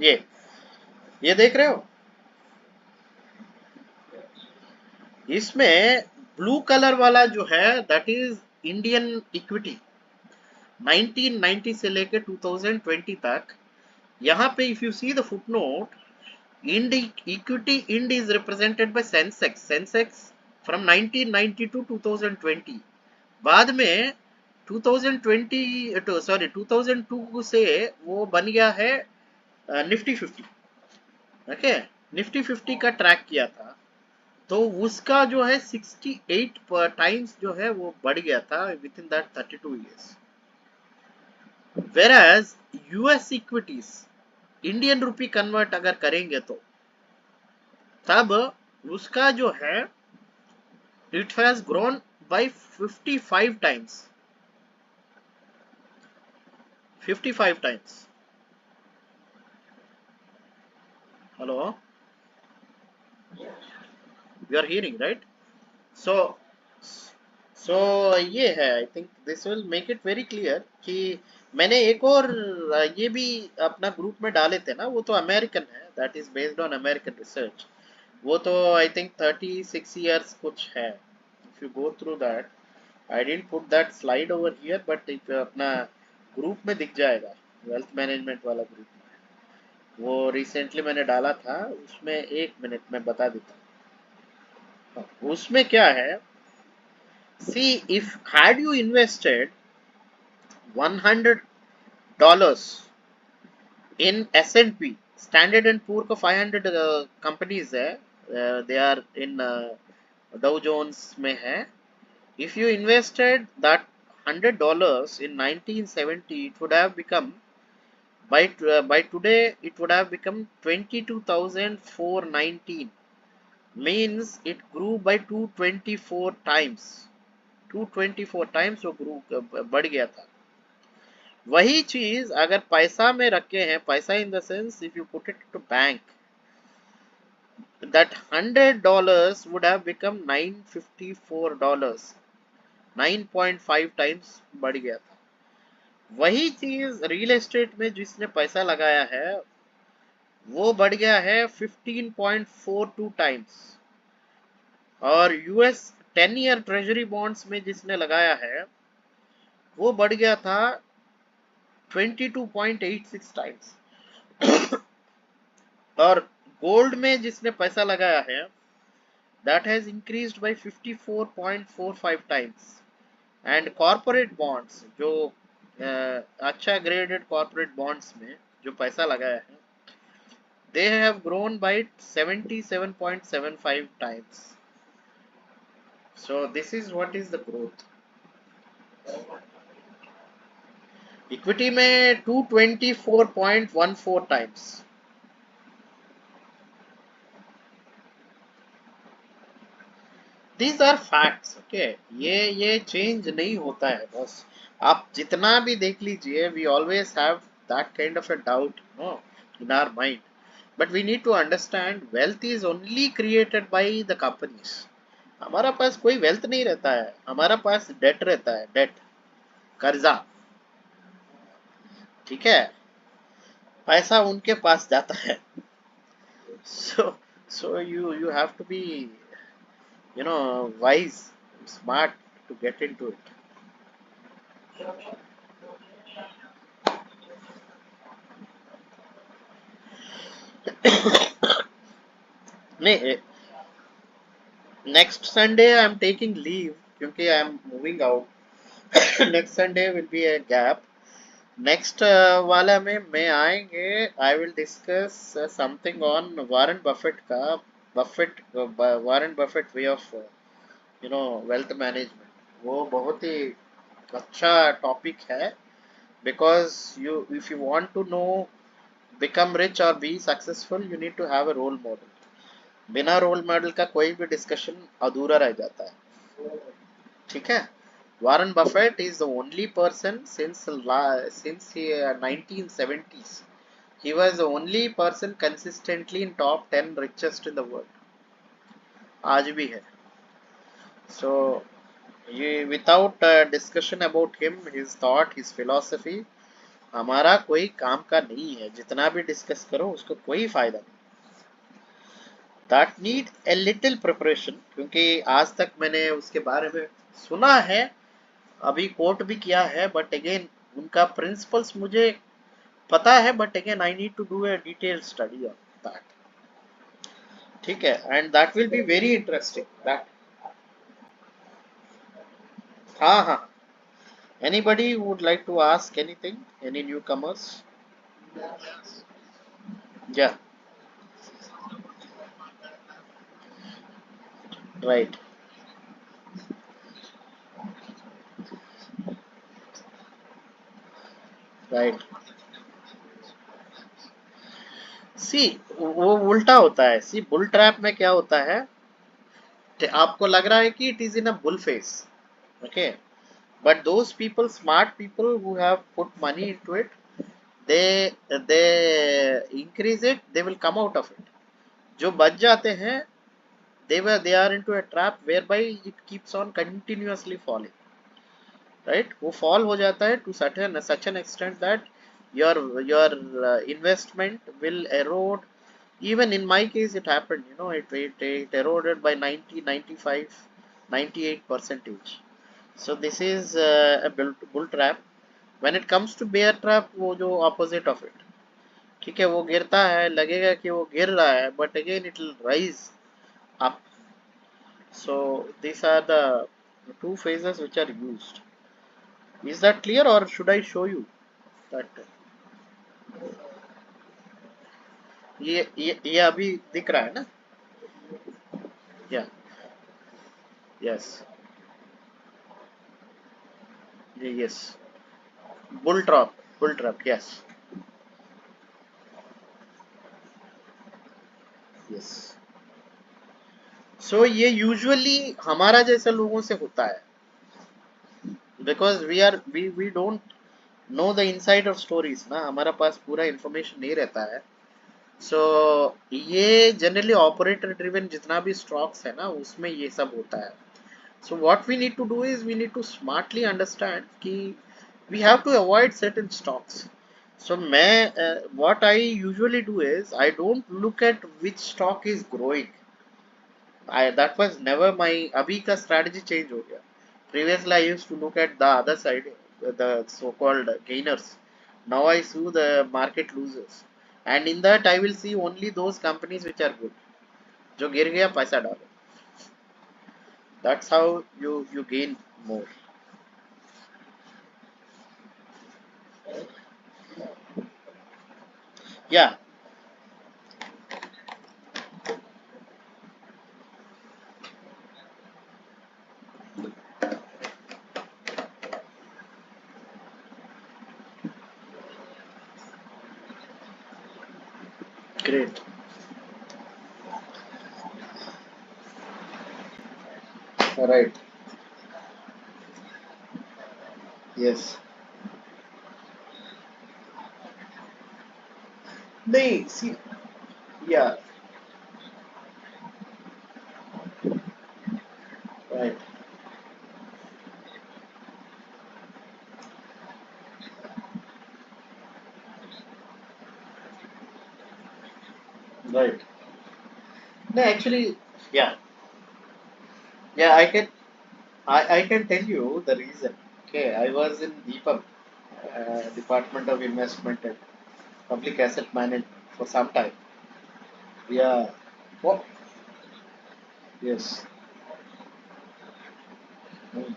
ये देख रहे हो, इसमें ब्लू कलर वाला जो है दैट इज इंडियन इक्विटी 1990 से लेके 2020 तक. यहाँ पे if you see the footnote, end equity end is represented by Sensex from 1990 to 2020. बाद में 2020 सॉरी 2002 से वो बन गया है निफ्टी 50. ओके, निफ्टी 50 का ट्रैक किया था, तो उसका जो है 68 टाइम्स जो है वो बढ़ गया था within that 32 years. Whereas US equities Indian rupee convert अगर करेंगे तो तब उसका जो है it has grown by 55 times. 55 times. Hello, you are hearing right? So so ये है, I think this will make it very clear कि मैंने एक और ये भी अपना ग्रुप में डाले थे ना, वो तो अमेरिकन है, that is based on American research. वो तो आई थिंक 36 years कुछ है. If you go through that, I didn't put that slide over here, but if अपना ग्रुप में दिख जाएगा, वेल्थ मैनेजमेंट वाला ग्रुप में वो रिसेंटली मैंने डाला था, उसमें 1 मिनट में बता देता हूँ. उसमें क्या है, see, if had you invested $100 in S&P, Standard and Poor का 500 companies है, they are in Dow Jones में है. If you invested that $100 in 1970, it would have become by today it would have become 22,419. Means it grew by 224 times. 224 times वो ग्रू बढ़ गया था. वही चीज अगर पैसा में रखे हैं, पैसा in the sense if you put it to bank, that $100 would have become $954. 9.5 times बढ़ गया था. वही चीज रियल एस्टेट में जिसने पैसा लगाया है वो बढ़ गया है 15.42 टाइम्स. और यूएस 10 year ट्रेजरी बॉन्ड्स में जिसने लगाया है वो बढ़ गया था 22.86 टाइम्स. और गोल्ड में जिसने पैसा लगाया है that has increased by 54.45 times. And corporate bonds जो अच्छा ग्रेडेड कॉर्पोरेट बॉन्ड्स में जो पैसा लगाया है they have grown by 77.75 times. So this is what is the growth. Equity में 224.14 times. These are facts. Okay, ये चेंज नहीं होता है बस. आप जितना भी देख लीजिए, we always have that kind of a doubt in our mind, but we need to understand wealth is only created by the companies. हमारा पास कोई वेल्थ नहीं रहता है, हमारा पास डेट रहता है, डेट. कर्जा, ठीक है, पैसा उनके पास जाता है. So, you have to be, wise, smart to get into it. नहीं, next Sunday I am taking leave क्योंकि I am moving out. Next Sunday will be a gap. Next वाला में मैं आएंगे. I will discuss something on Warren Buffett का Warren Buffett way of wealth management. वो बहुत ही अच्छा टॉपिक है. Because if you want to know become rich or be successful, you need to have a role model. बिना role model का कोई भी discussion अधूरा रह जाता है. ठीक है. Warren Buffett is the only person since 1970s. He was the only person consistently in top 10 richest in the world. आज भी है. So ये without discussion about him, his thought, his philosophy, हमारा कोई काम का नहीं है. जितना भी डिस्कस करो उसको कोई फायदा नहीं. That need a little preparation, क्योंकि आज तक मैंने उसके बारे में सुना है, अभी कोट भी किया है, बट अगेन उनका प्रिंसिपल्स मुझे पता है, but again I need to do a detail study on that. ठीक है. And that will be very interesting. That हाँ हाँ. Anybody would like to ask anything? Any newcomers? Yeah. Right. Right. सी वो उल्टा होता है. सी बुल ट्रैप में क्या होता है, आपको लग रहा है कि it is in a bull face. Okay. But those people, smart people who have put money into it, they increase it, they will come out of it. जो बच जाते हैं, they are into a trap whereby it keeps on continuously falling. Right. वो fall हो जाता है to such an extent that your investment will erode. Even in my case it happened, it eroded by 90, 95, 98 percentage. So this is a bull trap. When it comes to bear trap, वो जो opposite of it. ठीक है. वो गिरता है, लगेगा कि वो गिर रहा है, but again it will rise up. So these are the two phases which are used. Is that clear or should I show you that? ये अभी दिख रहा है ना? Yeah. Yes. Yes. Bull trap. Bull trap. Yes. Yes. So ये usually हमारा जैसे लोगों से होता है. Because we don't know the insider stories ना, हमारा पास पूरा information नहीं रहता है. So ये generally operator driven जितना भी stocks है ना, उसमें ये सब होता है. So what we need to do is we need to smartly understand कि we have to avoid certain stocks. So what I usually do is I don't look at which stock is growing. That was never my. अभी का strategy change हो गया. Previously I used to look at the other side, the so-called gainers. Now I see the market losers, and in that I will see only those companies which are good. जो गिर गया पैसा डालो. That's how you gain more. Yeah. Great. All right. Yes. नहीं, see, yeah, right. Right. No, actually, yeah, yeah. I can tell you the reason. Okay, I was in DPAM, Department of Investment and Public Asset Management for some time. Yeah. What? Yes. Mm.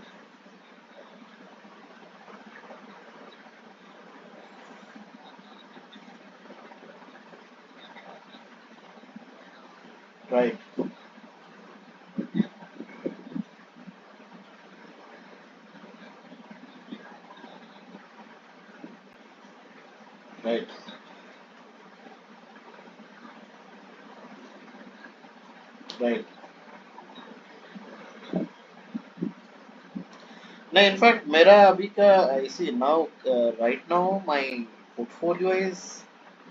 Right. Right. Right. No, in fact, मेरा अभी का I see now right now my portfolio is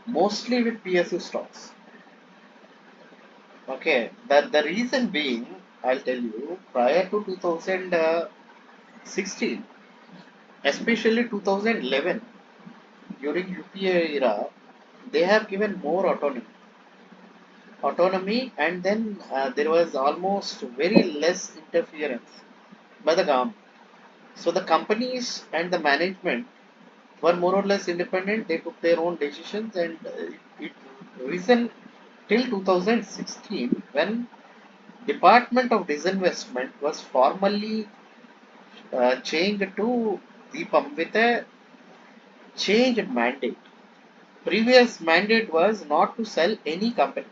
mostly with PSU stocks. Okay, that the reason being, I'll tell you, prior to 2016, especially 2011, during UPA era, they have given more autonomy, and then there was almost very less interference by the government. So the companies and the management were more or less independent. They took their own decisions, and it risen till 2016 when Department of Disinvestment was formally changed to DPAM with a changed mandate. Previous mandate was not to sell any company,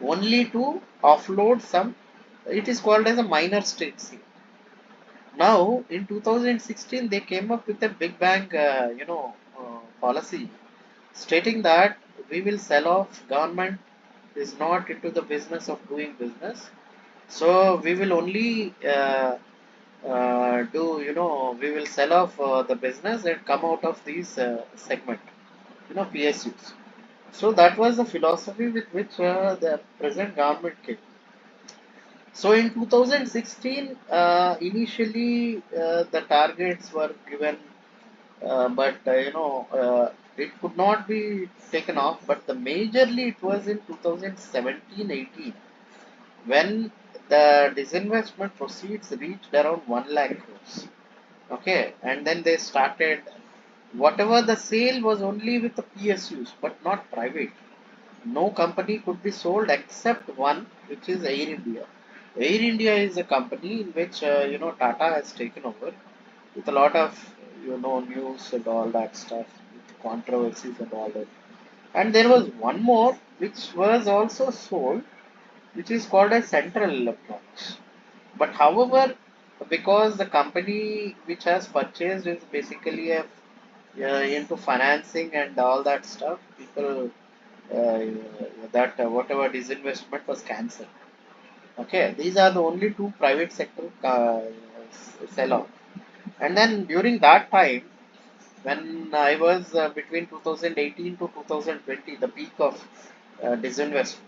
only to offload some. It is called as a minor stake sale. Now, in 2016, they came up with a big bang, policy stating that we will sell off. Government is not into the business of doing business, so we will only we will sell off the business and come out of these segment, PSUs. So that was the philosophy with which the present government came. So in 2016, initially the targets were given, but it could not be taken off. But the majorly it was in 2017-18 when the disinvestment proceeds reached around 1 lakh crores. Okay, and then they started whatever the sale was only with the PSUs, but not private. No company could be sold except one, which is Air India. Air India is a company in which Tata has taken over with a lot of news and all that stuff, with controversies and all that. And there was one more which was also sold, which is called as Central Electronics. But however, because the company which has purchased is basically into financing and all that stuff, people that whatever disinvestment was cancelled. Okay, these are the only two private sector sell off. And then during that time, when I was between 2018 to 2020, the peak of disinvestment.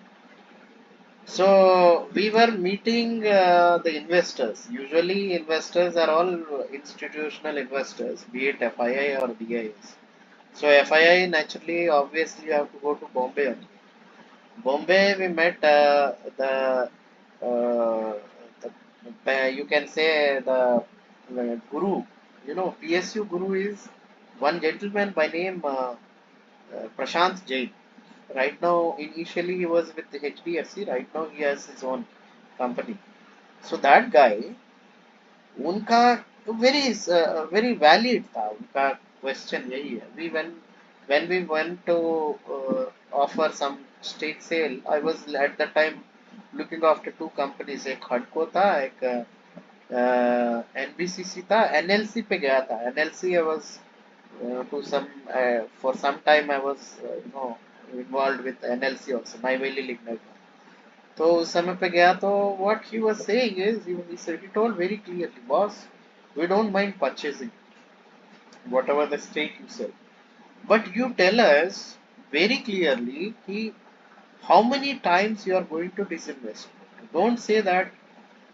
So we were meeting the investors. Usually, investors are all institutional investors, be it FII or BIS. So FII naturally, obviously, you have to go to Bombay. Bombay, we met uh, you can say the guru. PSU guru is one gentleman by name Prashant Jain. Right now, initially he was with the HDFC. Right now, he has his own company. So that guy, उनका very very valid था उनका question यही है. When we went to offer some stake sale, I was at the time looking after two companies. एक हडको था, एक NBCC था, NLC पे गया था. NLC I was to some for some time I was involved with NLC also, Naiveli Lignite. तो उस समय पे गया तो what he was saying is he told very clearly, boss, we don't mind purchasing whatever the stake you sell, but you tell us very clearly how many times you are going to disinvest. Don't say that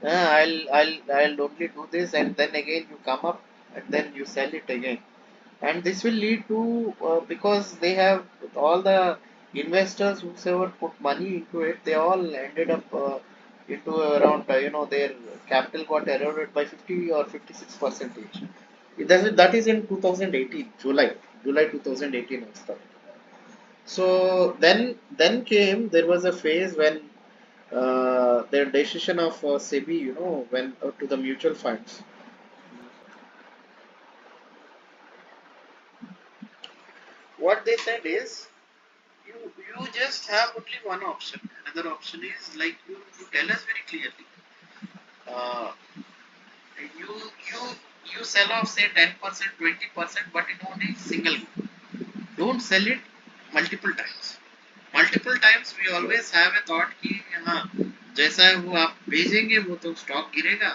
I'll only do this and then again you come up and then you sell it again. And this will lead to because they have all the investors whoever put money into it, they all ended up into around their capital got eroded by 50 or 56 percentage. That is in 2018 July 2018 I started. So then came there was a phase when their decision of SEBI, went to the mutual funds. What they said is you just have only one option. Another option is like you tell us very clearly. Uh, you you you sell off say 10%, 20%, but in only single go. Don't sell it multiple times. Multiple times we always have a thought कि हाँ जैसा है वो आप भेजेंगे वो तो stock गिरेगा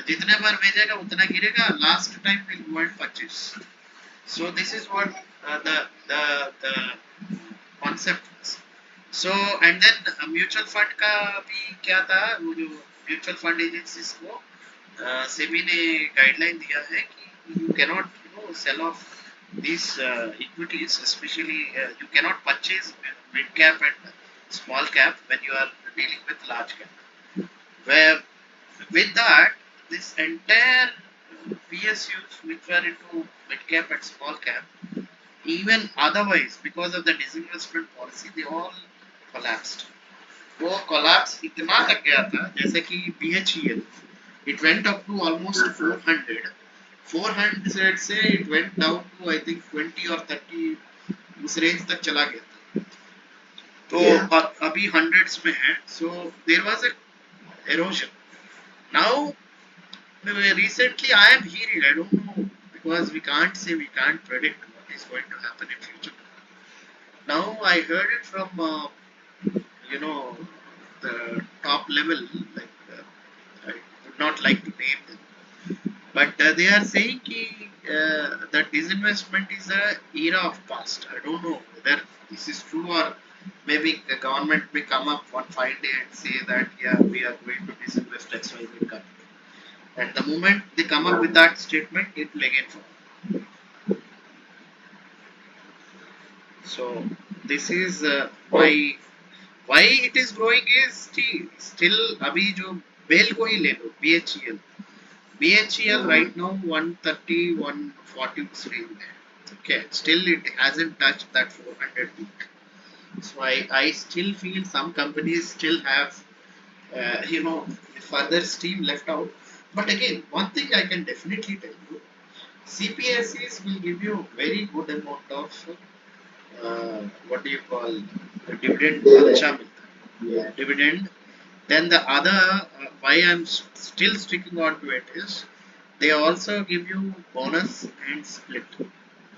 जितने बार भेजेगा उतना गिरेगा last time will go and purchase so this is what the concept is. So and then mutual fund का भी क्या था वो जो mutual fund agencies को सेबी ने गाइडलाइन दिया है कि you cannot sell off these equities, especially you cannot purchase mid cap and small cap when you are dealing with large cap. Where with that, this entire PSUs which were into mid cap and small cap, even otherwise because of the disinvestment policy, they all collapsed. वो collapse इतना तक गया था जैसे कि BHEL, it went up to almost 400. 400 से it went down to I think 20 or 30 उस range तक चला गया था तो अभी hundreds में है so there was a erosion now recently I am hearing I don't know because we can't predict what is going to happen in future now I heard it from you know the top level like I would not like to name them but they are saying that disinvestment is a era of past. I don't know whether this is true or maybe the government may come up one fine day and say that yeah we are going to disinvest XYZ company. And the moment they come up with that statement, it will again fall. So this is why it is growing is still अभी जो bell को ही ले लो BHEL BHEL right now 130 140 range. Okay, still it hasn't touched that 400 peak. So I still feel some companies still have further steam left out. But again, one thing I can definitely tell you, CPSEs will give you very good amount of what do you call dividend अच्छा मिलता है. Yeah. Dividend. Then the other why I'm still sticking on to it is they also give you bonus and split.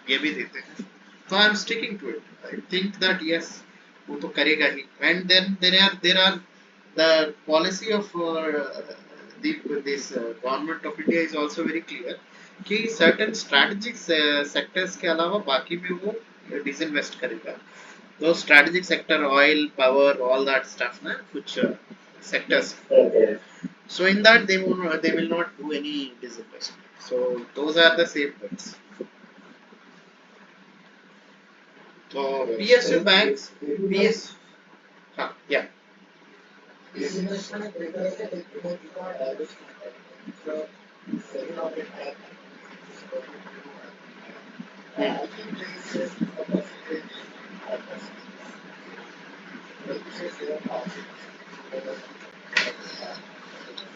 ये भी देते हैं. So I'm sticking to it. I think that yes, वो तो करेगा ही. And then there are the policy of this government of India is also very clear कि certain strategic sectors के अलावा बाकी में वो disinvest करेगा. Those strategic sector, oil, power, all that stuff, na, कुछ sectors. Okay. So in that they will not do any disinvestment. So those are the safe bets. So PSU banks, PS, yeah.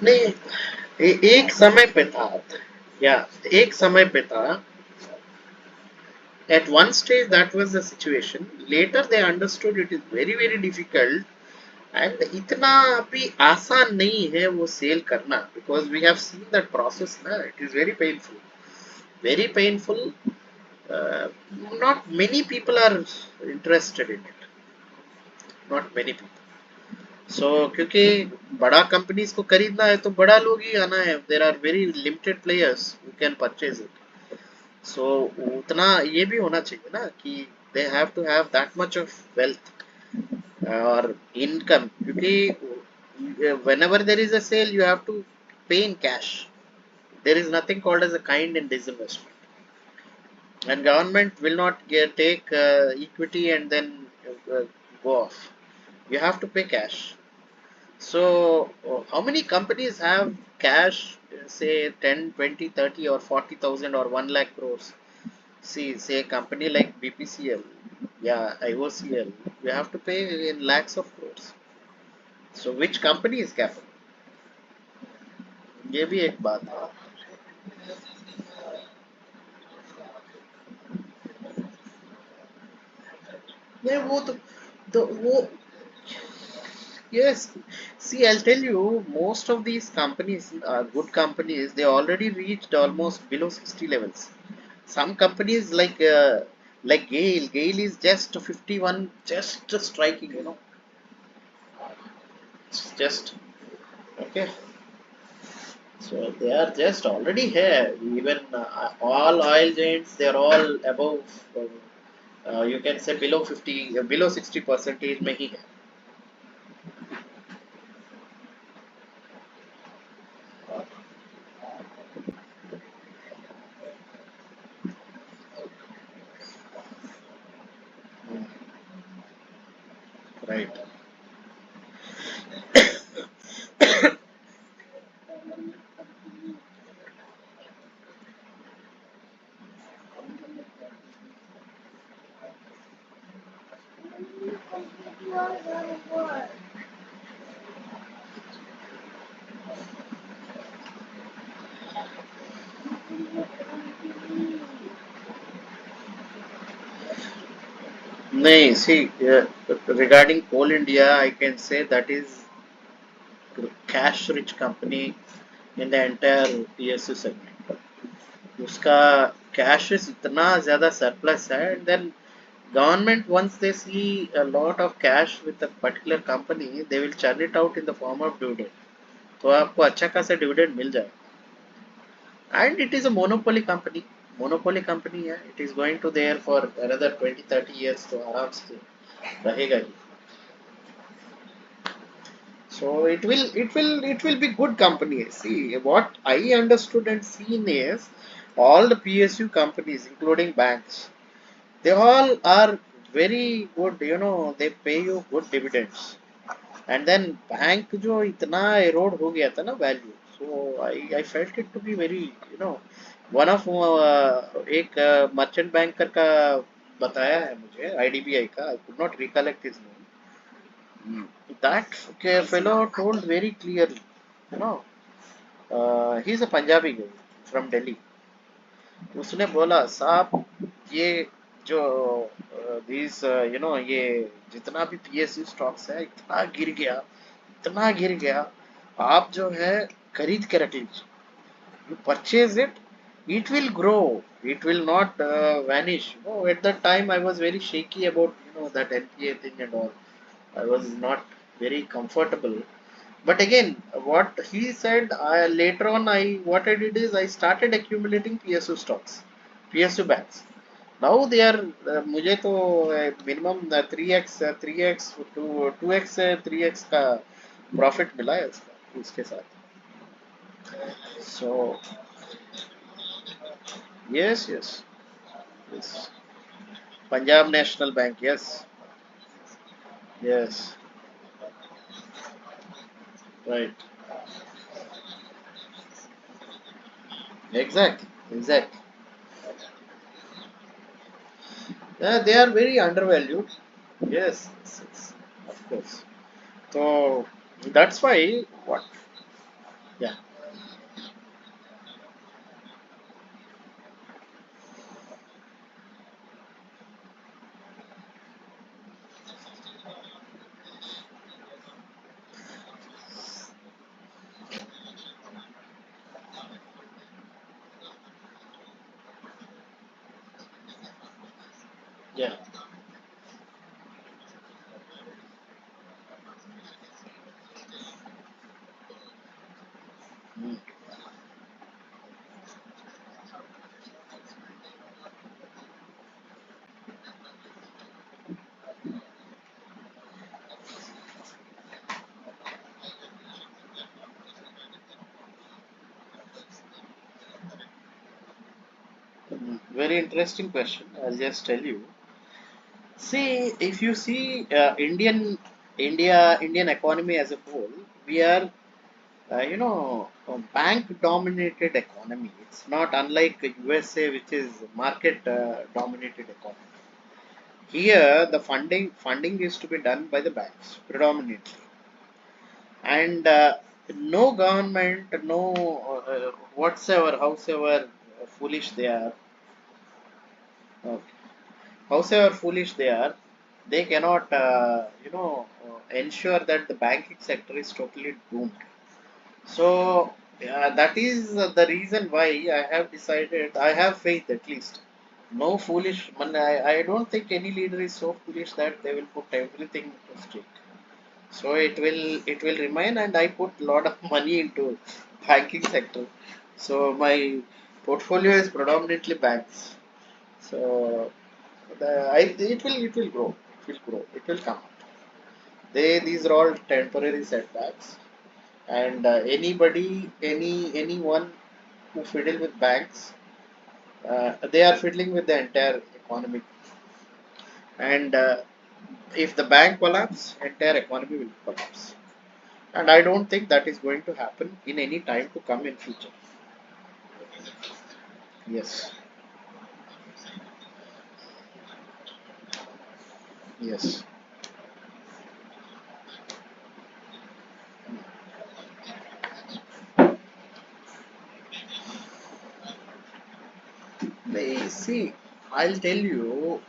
नहीं एक समय पे था या एक समय पे था at one stage that was the situation later they understood it is very difficult and इतना अभी आसान नहीं है वो सेल करना because we have seen that process ना it is very painful not many people are interested in it not many people so क्योंकि बड़ा कंपनीज को खरीदना है तो बड़ा लोग ही आना है there are very limited players who can purchase it so उतना ये भी होना चाहिए ना कि they have to have that much of wealth or income क्योंकि whenever there is a sale you have to pay in cash there is nothing called as a kind in disinvestment and government will not take equity and then go off. You have to pay cash. So, how many companies have cash, say 10, 20, 30, or 40,000 or 1 lakh crores? See, say a company like BPCL, yeah, IOCL, you have to pay in lakhs of crores. So, which company is capable? ये भी एक बात है. नहीं वो तो वो yes. See, I'll tell you, most of these companies, good companies, they already reached almost below 60 levels. Some companies like Gale is just 51, just striking, it's just okay. So they are just already here. Even all oil giants, they are all above. You can say below 50, below 60 percentage. में ही है. Right. नहीं, see, regarding Coal India, I can say that is cash-rich company in the entire PSU segment. उसका cash is इतना ज़्यादा surplus है, and then government once they see a lot of cash with a particular company, they will churn it out in the form of dividend. तो आपको अच्छा खासा dividend मिल जाए. And it is a monopoly company है. It is going to there for another 20-30 years तो आराम से रहेगा ही. So it will be good company. See what I understood and seen is all the PSU companies, including banks, they all are very good. They pay you good dividends. And then bank जो इतना erode हो गया था ना value. So I felt it to be very one of एक merchant banker का बताया है मुझे IDBI का. I could not recollect his name. That fellow told very clearly, you know, he's a Punjabi guy from Delhi. उसने बोला साहब ये जो these ये जितना भी PSU stocks है इतना गिर गया आप जो है खरीद के रख लीजिए. You purchase it, it will grow. It will not vanish. At that time I was very shaky about that NPA thing and all. I was not very comfortable. But again, what he said, later on, what I did is I started accumulating PSU stocks, PSU banks. Now they are, मुझे तो minimum 3x, 3x, 2x, 3x का profit मिला है उसके साथ. So yes, yes. Punjab National Bank, yes, right, exactly. Yeah, they are very undervalued. Yes, of course. So that's why what? Yeah, yeah. Mm. Very interesting question. I'll just tell you. See, if you see Indian economy as a whole, we are a bank dominated economy. It's not unlike USA, which is market dominated economy. Here, the funding is to be done by the banks predominantly, and no government, no whatsoever, howsoever foolish they are, okay, howsoever foolish they are, they cannot ensure that the banking sector is totally doomed. So that is the reason why I have decided, I have faith at least. No foolish, I don't think any leader is so foolish that they will put everything to stake. So it will remain, and I put lot of money into banking sector. So my portfolio is predominantly banks. So it will grow. It will grow. It will come. These are all temporary setbacks, and anyone who fiddle with banks, they are fiddling with the entire economy. And if the bank collapse, entire economy will collapse. And I don't think that is going to happen in any time to come in future. Yes, yes. They see. I'll tell you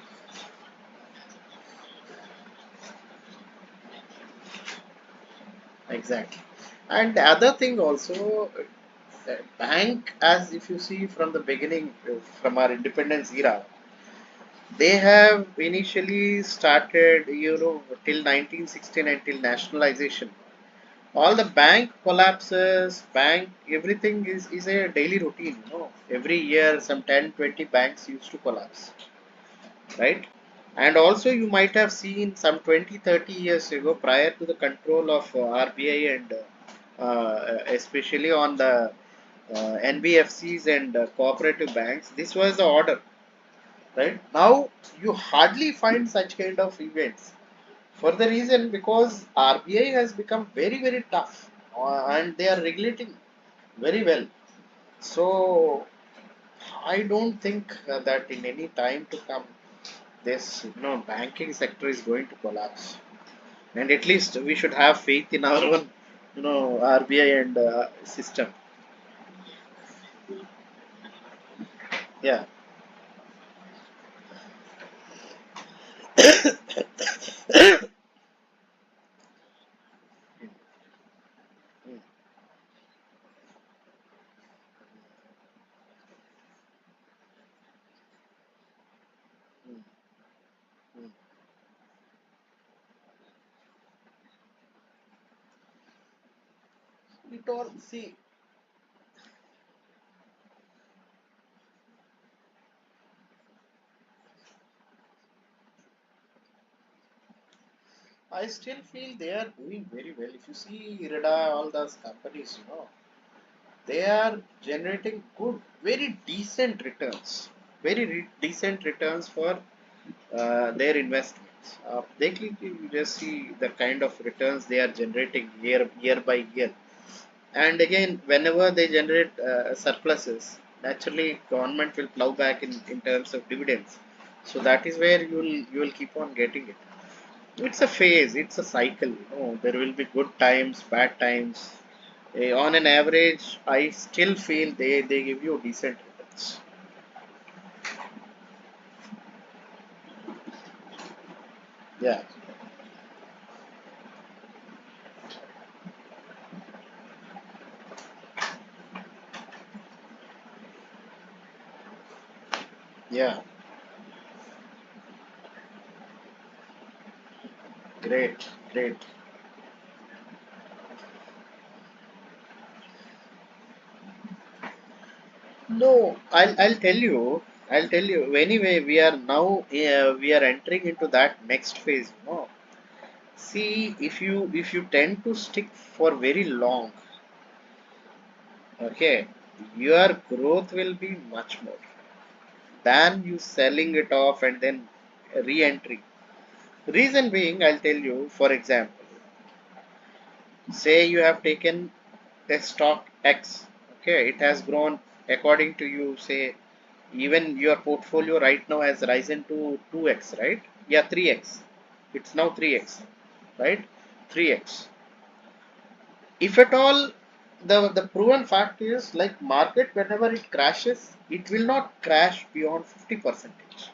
exactly. And the other thing also, bank, as if you see from the beginning, from our independence era, they have initially started, till 1969 until nationalization. All the bank collapses, bank, everything is a daily routine. Every year, some 10, 20 banks used to collapse, right? And also, you might have seen some 20, 30 years ago, prior to the control of RBI and especially on the NBFCs and cooperative banks, this was the order, right? Now, you hardly find such kind of events for the reason because RBI has become very, very tough and they are regulating very well. So, I don't think that in any time to come, this banking sector is going to collapse. And at least we should have faith in our own, RBI and system. Yeah. Mm, mm, mm. It all see. I still feel they are doing very well. If you see Reda, all those companies, they are generating good, very decent returns, very decent returns for their investments. You just see the kind of returns they are generating year by year. And again, whenever they generate surpluses, naturally government will plow back in terms of dividends. So that is where you will keep on getting it. It's a phase, it's a cycle. There will be good times, bad times. On an average, I still feel they give you decent returns. Yeah, yeah, great, great. No, I'll tell you. I'll tell you. Anyway, we are now we are entering into that next phase. See, if you tend to stick for very long, okay, your growth will be much more. than you selling it off and then re-entry. Reason being, I'll tell you, for example, say you have taken a stock X, okay, it has grown according to you, say, even your portfolio right now has risen to 2x, right? Yeah, 3x. It's now 3x, right? 3x. If at all, the proven fact is like market, whenever it crashes, it will not crash beyond 50 percentage.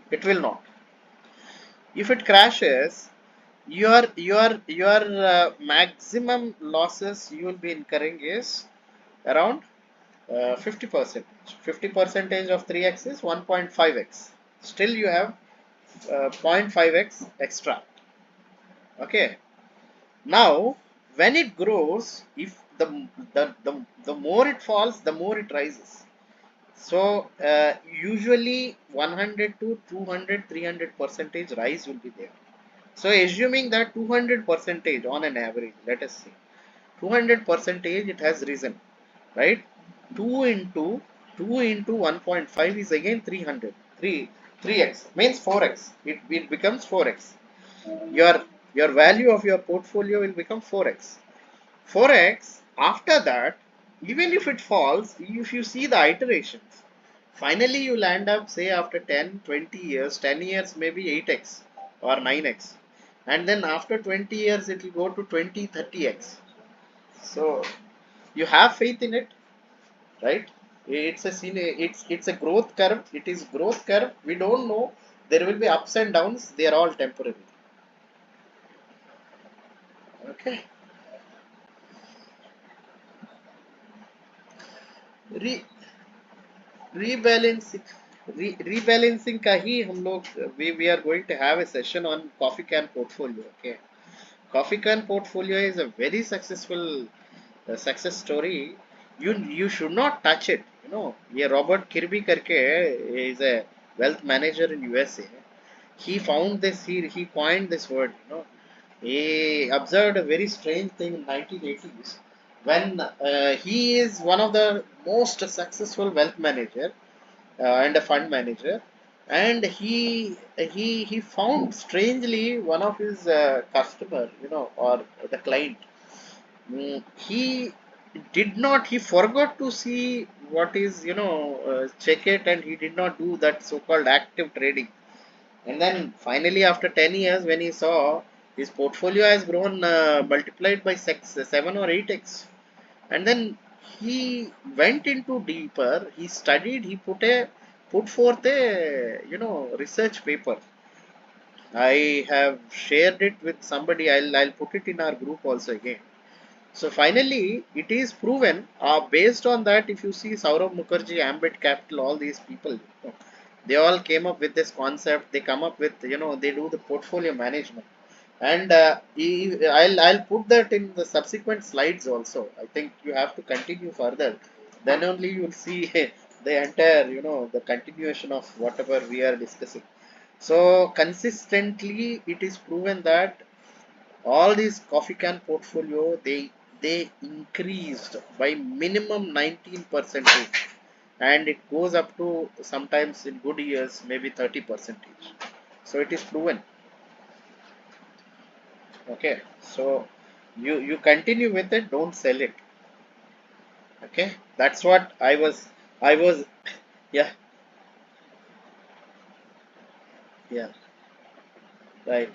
It will not. If it crashes, your maximum losses you will be incurring is around 50 percentage. 50 percentage of 3x is 1.5x. Still you have 0.5x extra. Okay. Now, when it grows, if the more it falls, the more it rises. So usually 100 to 200, 300 percentage rise will be there. So assuming that 200 percentage on an average, let us say 200 percentage it has risen, right? 2 into 2 into 1.5 is again 300. 3x means 4x. It becomes 4x. Your your value of your portfolio will become 4x. 4x after that, even if it falls, if you see the iterations, finally you'll end up say after 10, 20 years, 10 years maybe 8x or 9x. And then after 20 years it will go to 20, 30x. So you have faith in it, right? It's a growth curve. It is growth curve. We don't know. There will be ups and downs. They are all temporary. Okay. Re, rebalancing rebalancing का ही हम लोग we are going to have a session on coffee can portfolio. Okay. Coffee can portfolio is a very successful success story. You should not touch it. You know, ये Robert Kirby करके is a wealth manager in USA. He found this. He coined this word. You know, he observed a very strange thing in 1980s when he is one of the most successful wealth manager and a fund manager, and he found strangely one of his customer, you know, or the client. He did not. He forgot to see what is, you know, check it, and he did not do that so-called active trading. And then finally, after 10 years, when he saw his portfolio has grown multiplied by 7 or 8x, and then he went into deeper. He studied. He put forth a, you know, research paper. I have shared it with somebody. I'll put it in our group also again. So finally, it is proven based on that. If you see Saurav Mukherjee, Ambit Capital, all these people, you know, they all came up with this concept. They come up with, you know, they do the portfolio management, and I'll put that in the subsequent slides also. I think you have to continue further. Then only you'll see the entire, you know, the continuation of whatever we are discussing. So consistently, it is proven that all these coffee can portfolio they increased by minimum 19 percentage, and it goes up to sometimes in good years maybe 30 percentage. So it is proven. Okay, so you continue with it, don't sell it. Okay, that's what I was yeah, yeah, right,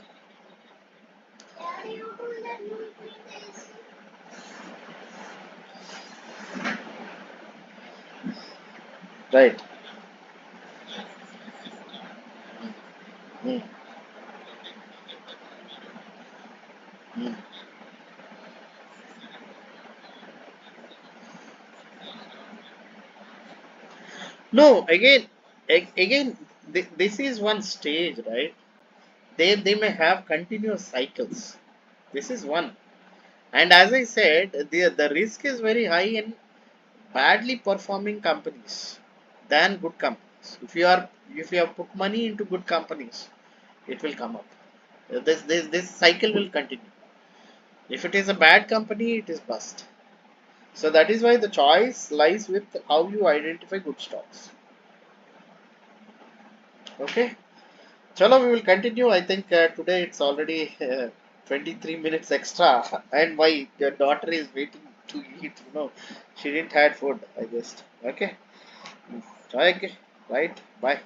right. Mm, mm. No, again, again, this is one stage, right? They may have continuous cycles. This is one. And as I said, the risk is very high in badly performing companies than good companies. If you have put money into good companies, it will come up. This cycle will continue. If it is a bad company, it is bust. So that is why the choice lies with how you identify good stocks. Okay. Chalo, we will continue. I think today it's already 23 minutes extra, and my daughter is waiting to eat. She didn't had food, I guess. Okay. Okay. Right. Bye.